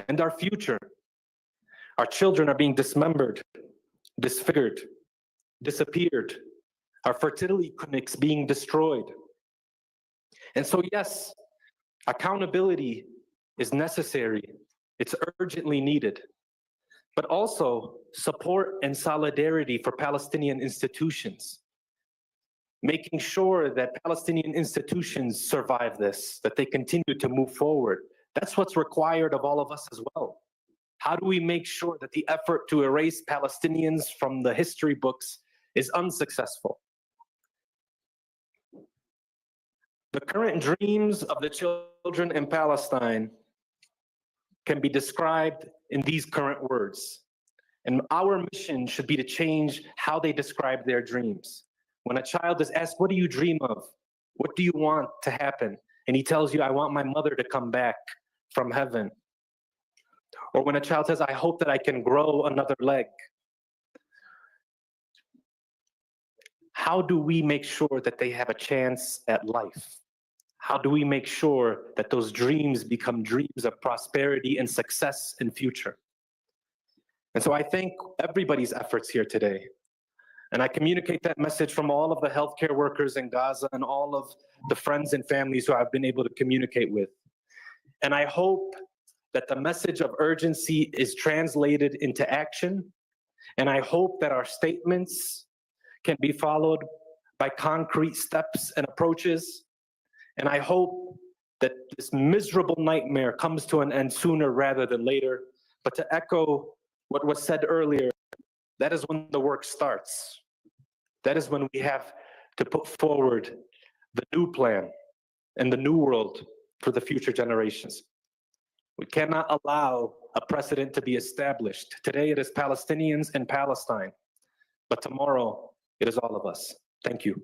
and our future. Our children are being dismembered, disfigured, disappeared. Our fertility clinics being destroyed. And so yes, accountability is necessary. It's urgently needed. But also support and solidarity for Palestinian institutions. Making sure that Palestinian institutions survive this, that they continue to move forward. That's what's required of all of us as well. How do we make sure that the effort to erase Palestinians from the history books is unsuccessful? The current dreams of the children in Palestine can be described in these current words. And our mission should be to change how they describe their dreams. When a child is asked, what do you dream of? What do you want to happen? And he tells you, I want my mother to come back from heaven. Or when a child says, I hope that I can grow another leg. How do we make sure that they have a chance at life? How do we make sure that those dreams become dreams of prosperity and success in future? And so I thank everybody's efforts here today. And I communicate that message from all of the healthcare workers in Gaza and all of the friends and families who I've been able to communicate with. And I hope that the message of urgency is translated into action. And I hope that our statements can be followed by concrete steps and approaches. And I hope that this miserable nightmare comes to an end sooner rather than later. But to echo what was said earlier, that is when the work starts. That is when we have to put forward the new plan and the new world for the future generations. We cannot allow a precedent to be established. Today it is Palestinians and Palestine, but tomorrow it is all of us. Thank you.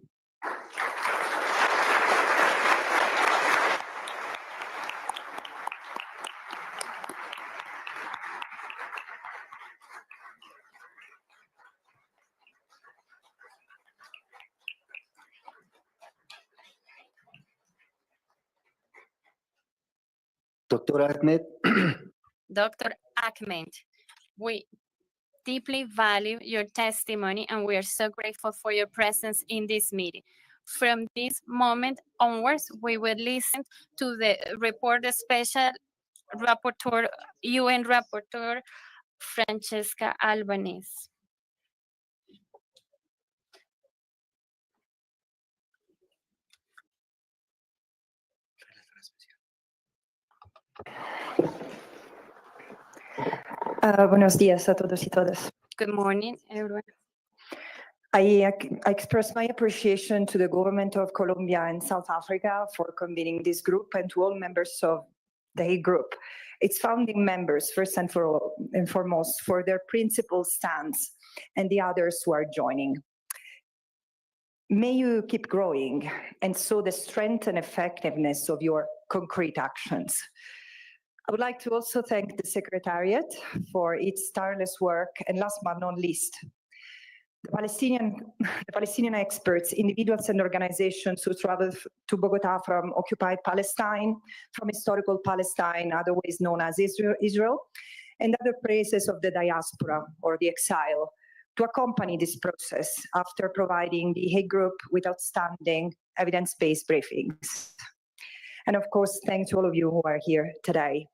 Dr. Ahmed, Dr. Ahmed, we deeply value your testimony and we are so grateful for your presence in this meeting. From this moment onwards, we will listen to the report, the special rapporteur, UN Rapporteur, Francesca Albanese. Buenos días a todos y todas. Good morning, everyone. I express my appreciation to the government of Colombia and South Africa for convening this group and to all members of the Hague Group, its founding members, first and foremost, for their principled stance, and the others who are joining. May you keep growing and show the strength and effectiveness of your concrete actions. I would like to also thank the Secretariat for its tireless work, and last but not least, the Palestinian experts, individuals and organizations who traveled to Bogotá from occupied Palestine, from historical Palestine, otherwise known as Israel, and other places of the diaspora or the exile, to accompany this process after providing the Hague Group with outstanding evidence-based briefings. And of course, thanks to all of you who are here today.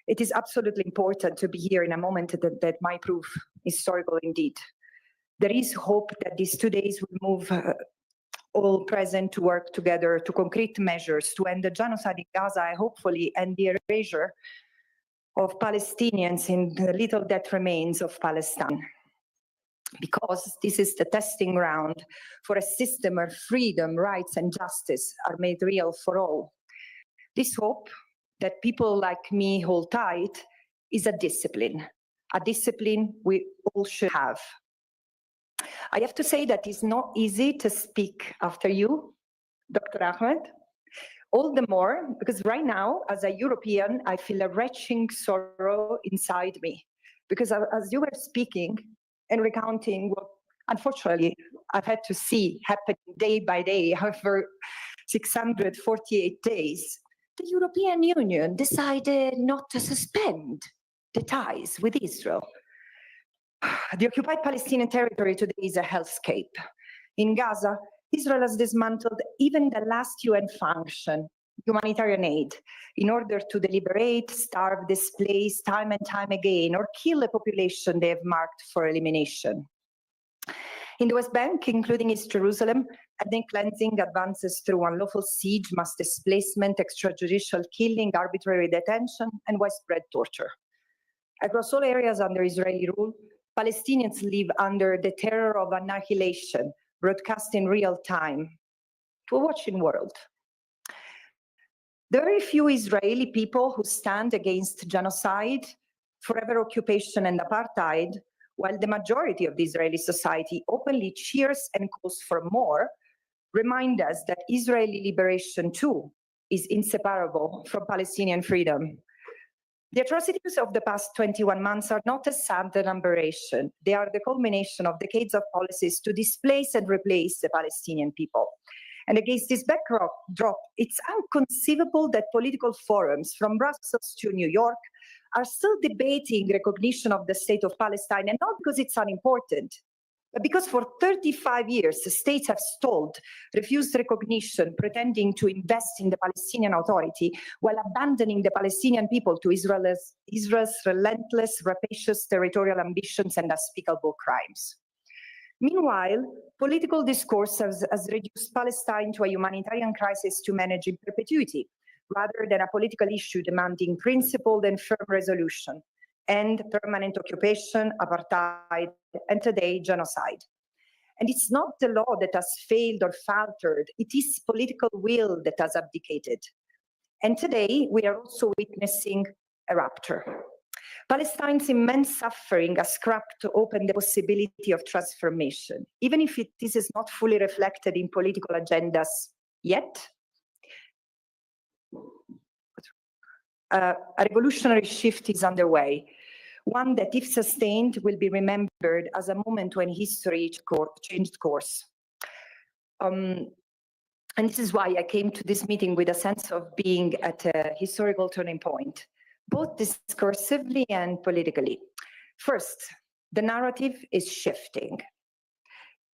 It is absolutely important to be here in a moment that might prove historical indeed. There is hope that these 2 days will move all present to work together to concrete measures to end the genocide in Gaza and hopefully end the erasure of Palestinians in the little that remains of Palestine. Because this is the testing ground for a system where freedom, rights, and justice are made real for all. This hope that people like me hold tight is a discipline we all should have. I have to say that it's not easy to speak after you, Dr. Ahmed, all the more because right now, as a European, I feel a retching sorrow inside me. Because as you were speaking and recounting what, unfortunately, I've had to see happening day by day over 648 days, the European Union decided not to suspend the ties with Israel. The occupied Palestinian territory today is a hellscape. In Gaza, Israel has dismantled even the last UN function, humanitarian aid, in order to deliberate, starve, displace time and time again, or kill a population they have marked for elimination. In the West Bank, including East Jerusalem, ethnic cleansing advances through unlawful siege, mass displacement, extrajudicial killing, arbitrary detention, and widespread torture. Across all areas under Israeli rule, Palestinians live under the terror of annihilation, broadcast in real time to a watching world. There are very few Israeli people who stand against genocide, forever occupation, and apartheid, while the majority of the Israeli society openly cheers and calls for more, remind us that Israeli liberation too is inseparable from Palestinian freedom. The atrocities of the past 21 months are not a sudden aberration. They are the culmination of decades of policies to displace and replace the Palestinian people. And against this backdrop, it's inconceivable that political forums from Brussels to New York are still debating recognition of the state of Palestine, and not because it's unimportant, but because for 35 years, the states have stalled, refused recognition, pretending to invest in the Palestinian Authority, while abandoning the Palestinian people to Israel's relentless, rapacious territorial ambitions and unspeakable crimes. Meanwhile, political discourse has reduced Palestine to a humanitarian crisis to manage in perpetuity, rather than a political issue demanding principled and firm resolution, and permanent occupation, apartheid, and today, genocide. And it's not the law that has failed or faltered, it is political will that has abdicated. And today, we are also witnessing a rupture. Palestine's immense suffering has cracked open the possibility of transformation, even if this is not fully reflected in political agendas yet. A revolutionary shift is underway, one that, if sustained, will be remembered as a moment when history changed course. And this is why I came to this meeting with a sense of being at a historical turning point, both discursively and politically. First, the narrative is shifting.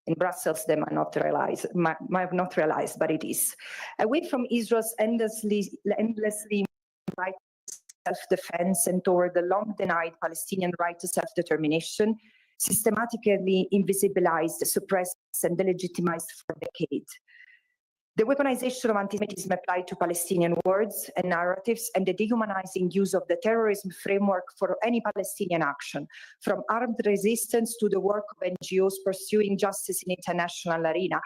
In Brussels, they might have not realized, but it is. Away from Israel's endlessly right to self-defense and toward the long-denied Palestinian right to self-determination, systematically invisibilized, suppressed, and delegitimized for decades. The weaponization of anti-Semitism applied to Palestinian words and narratives, and the dehumanizing use of the terrorism framework for any Palestinian action, from armed resistance to the work of NGOs pursuing justice in international arena,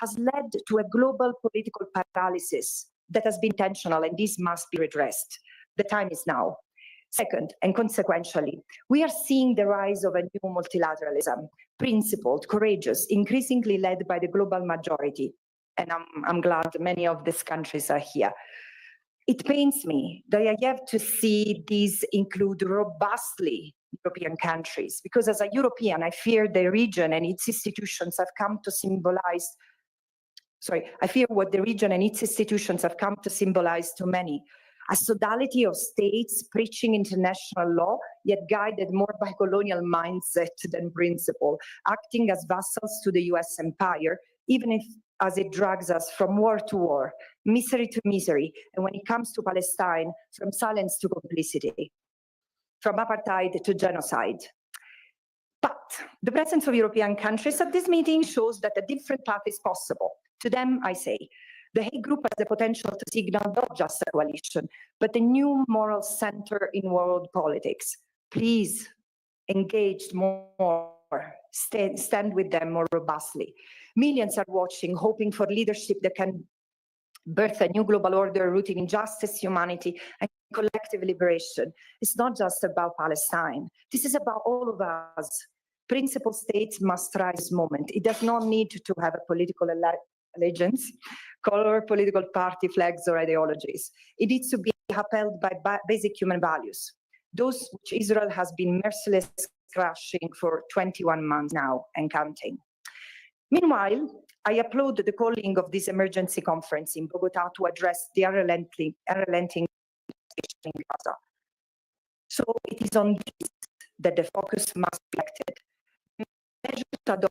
has led to a global political paralysis that has been intentional, and this must be redressed. The time is now. Second, and consequentially, we are seeing the rise of a new multilateralism, principled, courageous, increasingly led by the global majority. And I'm glad many of these countries are here. It pains me that I have to see these include robustly European countries, because as a European, I fear the region and its institutions have come to symbolize, I fear what the region and its institutions have come to symbolize to many. A sodality of states preaching international law, yet guided more by colonial mindset than principle, acting as vassals to the US empire, even if as it drags us from war to war, misery to misery, and when it comes to Palestine, from silence to complicity, from apartheid to genocide. But the presence of European countries at this meeting shows that a different path is possible. To them, I say, the Hague Group has the potential to signal not just a coalition, but a new moral center in world politics. Please engage more, stand with them more robustly. Millions are watching, hoping for leadership that can birth a new global order rooted in justice, humanity, and collective liberation. It's not just about Palestine. This is about all of us. Principal states must rise this moment. It does not need to have a political allegiance, color, political party, flags, or ideologies. It needs to be upheld by basic human values, those which Israel has been mercilessly crushing for 21 months now and counting. Meanwhile, I applaud the calling of this emergency conference in Bogotá to address the unrelenting situation in Gaza. So it is on this that the focus must be acted. Measures adopted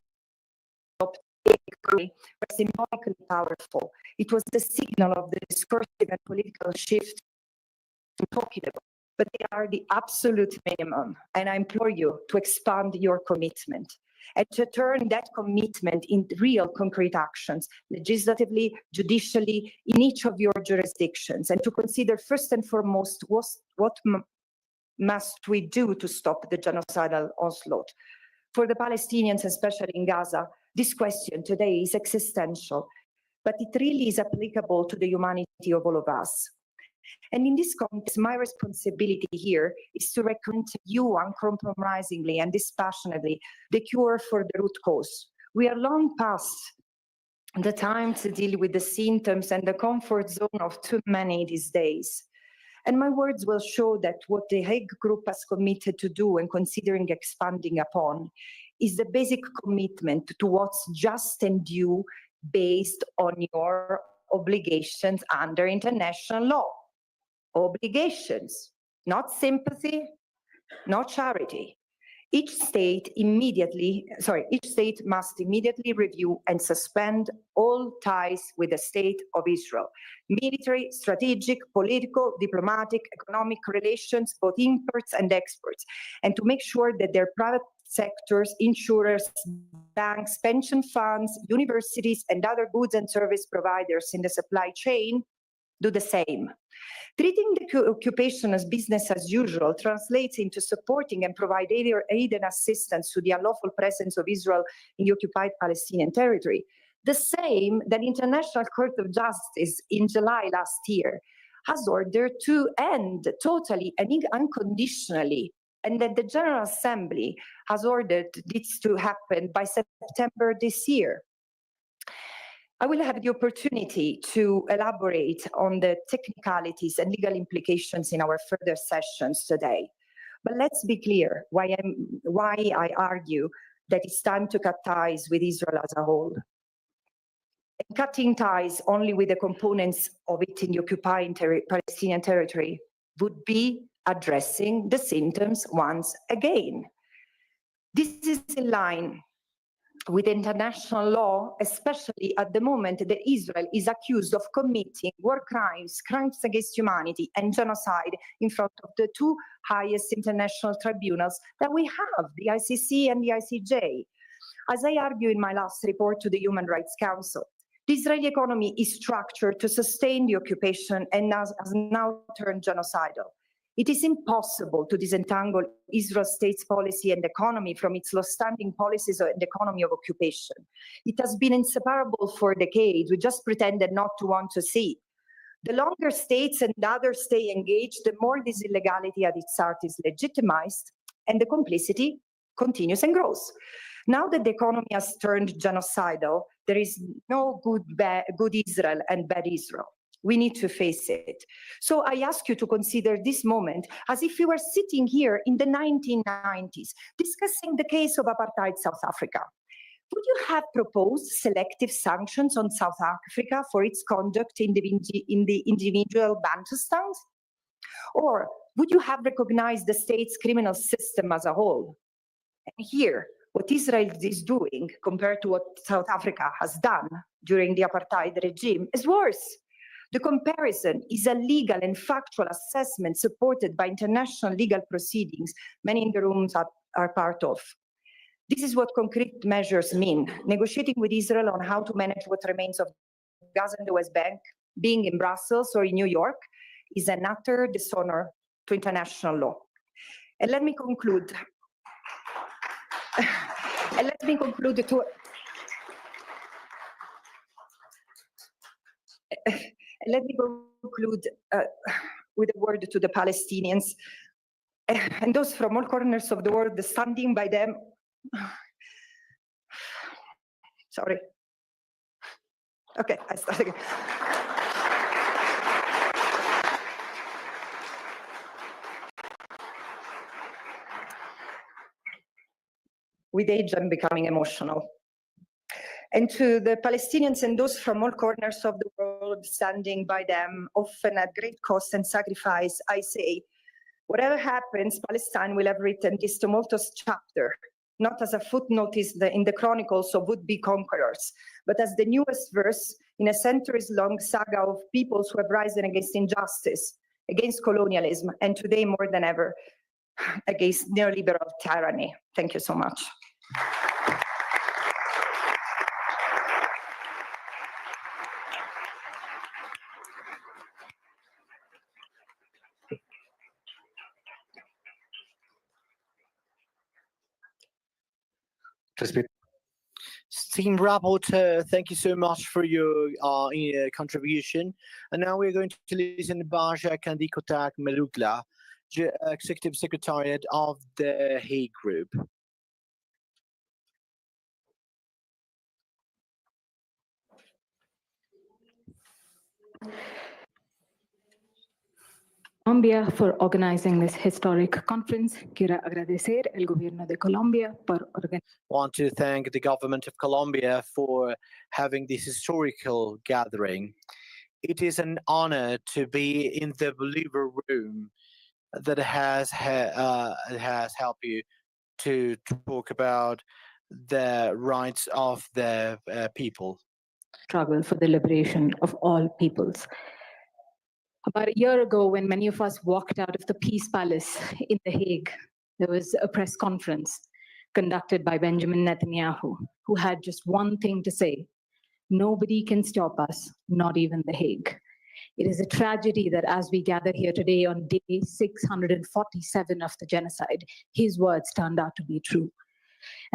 were symbolically powerful. It was the signal of the discursive and political shift I'm talking about, but they are the absolute minimum. And I implore you to expand your commitment and to turn that commitment into real concrete actions, legislatively, judicially, in each of your jurisdictions, and to consider first and foremost what must we do to stop the genocidal onslaught. For the Palestinians, especially in Gaza, this question today is existential, but it really is applicable to the humanity of all of us. And in this context, my responsibility here is to recommend to you uncompromisingly and dispassionately the cure for the root cause. We are long past the time to deal with the symptoms and the comfort zone of too many these days. And my words will show that what the Hague Group has committed to do and considering expanding upon is the basic commitment to what's just and due based on your obligations under international law. Obligations, not sympathy, not charity. Each state must immediately review and suspend all ties with the state of Israel. Military, strategic, political, diplomatic, economic relations, both imports and exports, and to make sure that their private sectors, insurers, banks, pension funds, universities, and other goods and service providers in the supply chain do the same. Treating the occupation as business as usual translates into supporting and providing aid and assistance to the unlawful presence of Israel in the occupied Palestinian territory. The same that International Court of Justice in July last year has ordered to end totally and unconditionally, and that the General Assembly has ordered this to happen by September this year. I will have the opportunity to elaborate on the technicalities and legal implications in our further sessions today. But let's be clear why I argue that it's time to cut ties with Israel as a whole. And cutting ties only with the components of it in the occupied Palestinian territory would be addressing the symptoms once again. This is in line with international law, especially at the moment that Israel is accused of committing war crimes, crimes against humanity, and genocide in front of the two highest international tribunals that we have, the ICC and the ICJ. As I argue in my last report to the Human Rights Council, the Israeli economy is structured to sustain the occupation and has now turned genocidal. It is impossible to disentangle Israel's state's policy and economy from its long-standing policies and economy of occupation. It has been inseparable for decades. We just pretended not to want to see. The longer states and others stay engaged, the more this illegality at its heart is legitimized, and the complicity continues and grows. Now that the economy has turned genocidal, there is no good Israel and bad Israel. We need to face it. So I ask you to consider this moment as if we were sitting here in the 1990s, discussing the case of apartheid South Africa. Would you have proposed selective sanctions on South Africa for its conduct in the individual Bantustans? Or would you have recognized the state's criminal system as a whole? And here, What Israel is doing compared to what South Africa has done during the apartheid regime is worse. The comparison is a legal and factual assessment supported by international legal proceedings many in the rooms are part of. This is what concrete measures mean. Negotiating with Israel on how to manage what remains of Gaza and the West Bank, being in Brussels or in New York, is an utter dishonor to international law. And let me conclude. With a word to the Palestinians and those from all corners of the world standing by them. Sorry. Okay, I start again. With age, I'm becoming emotional. And to the Palestinians and those from all corners of the world standing by them, often at great cost and sacrifice, I say, whatever happens, Palestine will have written this tumultuous chapter, not as a footnote in the chronicles of would-be conquerors, but as the newest verse in a centuries-long saga of peoples who have risen against injustice, against colonialism, and today more than ever, against neoliberal tyranny. Thank you so much. Esteemed Rapporteur, thank you so much for your contribution. And now we're going to listen to Baja Kandikotak Melugla, Executive Secretariat of the Hague Group. Colombia for organizing this historic conference. Quiero agradecer el gobierno de Colombia por organizar. Want to thank the government of Colombia for having this historical gathering. It is an honor to be in the believer room that has helped you to talk about the rights of the people. Struggle for the liberation of all peoples. About a year ago, when many of us walked out of the Peace Palace in The Hague, there was a press conference conducted by Benjamin Netanyahu, who had just one thing to say: nobody can stop us, not even The Hague. It is a tragedy that as we gather here today on day 647 of the genocide, his words turned out to be true.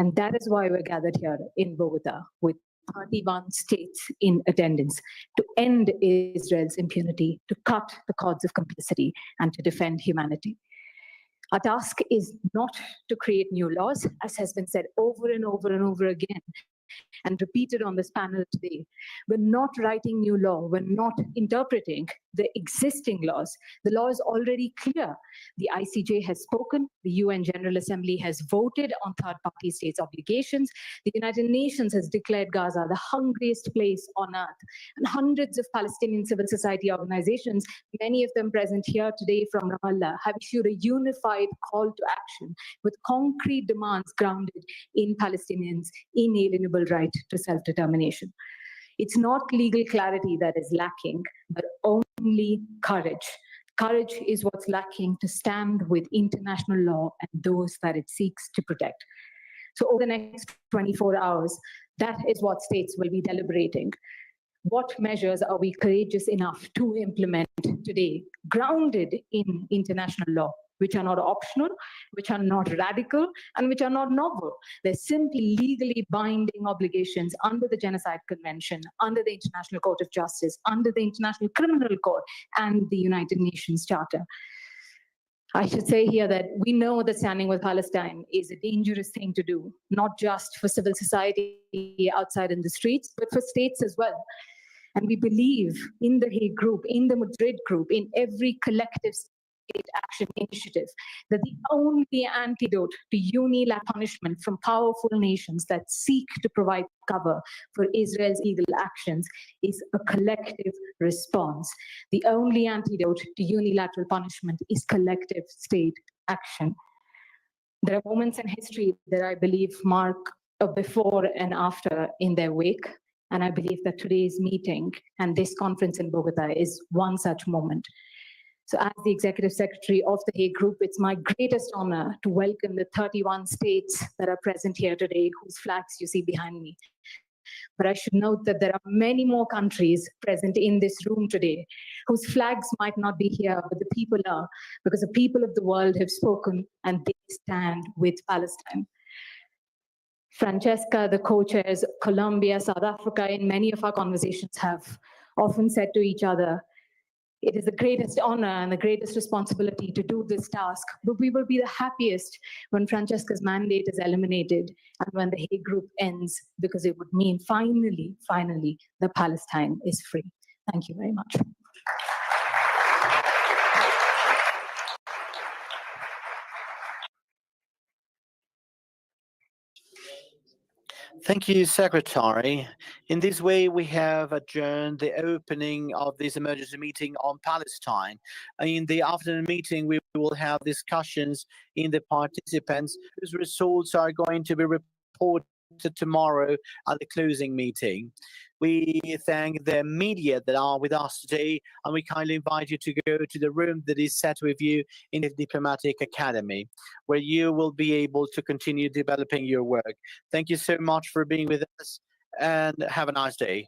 And that is why we're gathered here in Bogotá with 31 states in attendance to end Israel's impunity, to cut the cords of complicity, and to defend humanity. Our task is not to create new laws, as has been said over and over and over again, and repeated on this panel today. We're not writing new law. We're not interpreting the existing laws. The law is already clear. The ICJ has spoken. The UN General Assembly has voted on third-party states' obligations. The United Nations has declared Gaza the hungriest place on earth. And hundreds of Palestinian civil society organizations, many of them present here today from Ramallah, have issued a unified call to action with concrete demands grounded in Palestinians' inalienable right to self-determination. It's not legal clarity that is lacking, but only courage. Courage is what's lacking to stand with international law and those that it seeks to protect. So over the next 24 hours, that is what states will be deliberating. What measures are we courageous enough to implement today, grounded in international law, which are not optional, which are not radical, and which are not novel? They're simply legally binding obligations under the Genocide Convention, under the International Court of Justice, under the International Criminal Court, and the United Nations Charter. I should say here that we know that standing with Palestine is a dangerous thing to do, not just for civil society outside in the streets, but for states as well. And we believe in the Hague Group, in the Madrid Group, in every collective state action initiative, that the only antidote to unilateral punishment from powerful nations that seek to provide cover for Israel's illegal actions is a collective response. The only antidote to unilateral punishment is collective state action. There are moments in history that I believe mark a before and after in their wake. And I believe that today's meeting and this conference in Bogotá is one such moment. So as the Executive Secretary of the Hague Group, it's my greatest honor to welcome the 31 states that are present here today, whose flags you see behind me. But I should note that there are many more countries present in this room today, whose flags might not be here, but the people are, because the people of the world have spoken and they stand with Palestine. Francesca, the co-chairs, Colombia, South Africa, in many of our conversations have often said to each other, it is the greatest honor and the greatest responsibility to do this task, but we will be the happiest when Francesca's mandate is eliminated and when the Hague Group ends, because it would mean finally, that Palestine is free. Thank you very much. Thank you, Secretary. In this way, we have adjourned the opening of this emergency meeting on Palestine. In the afternoon meeting, we will have discussions in the participants whose results are going to be reported tomorrow at the closing meeting. We thank the media that are with us today, and we kindly invite you to go to the room that is set with you in the Diplomatic Academy, where you will be able to continue developing your work. Thank you so much for being with us, and have a nice day.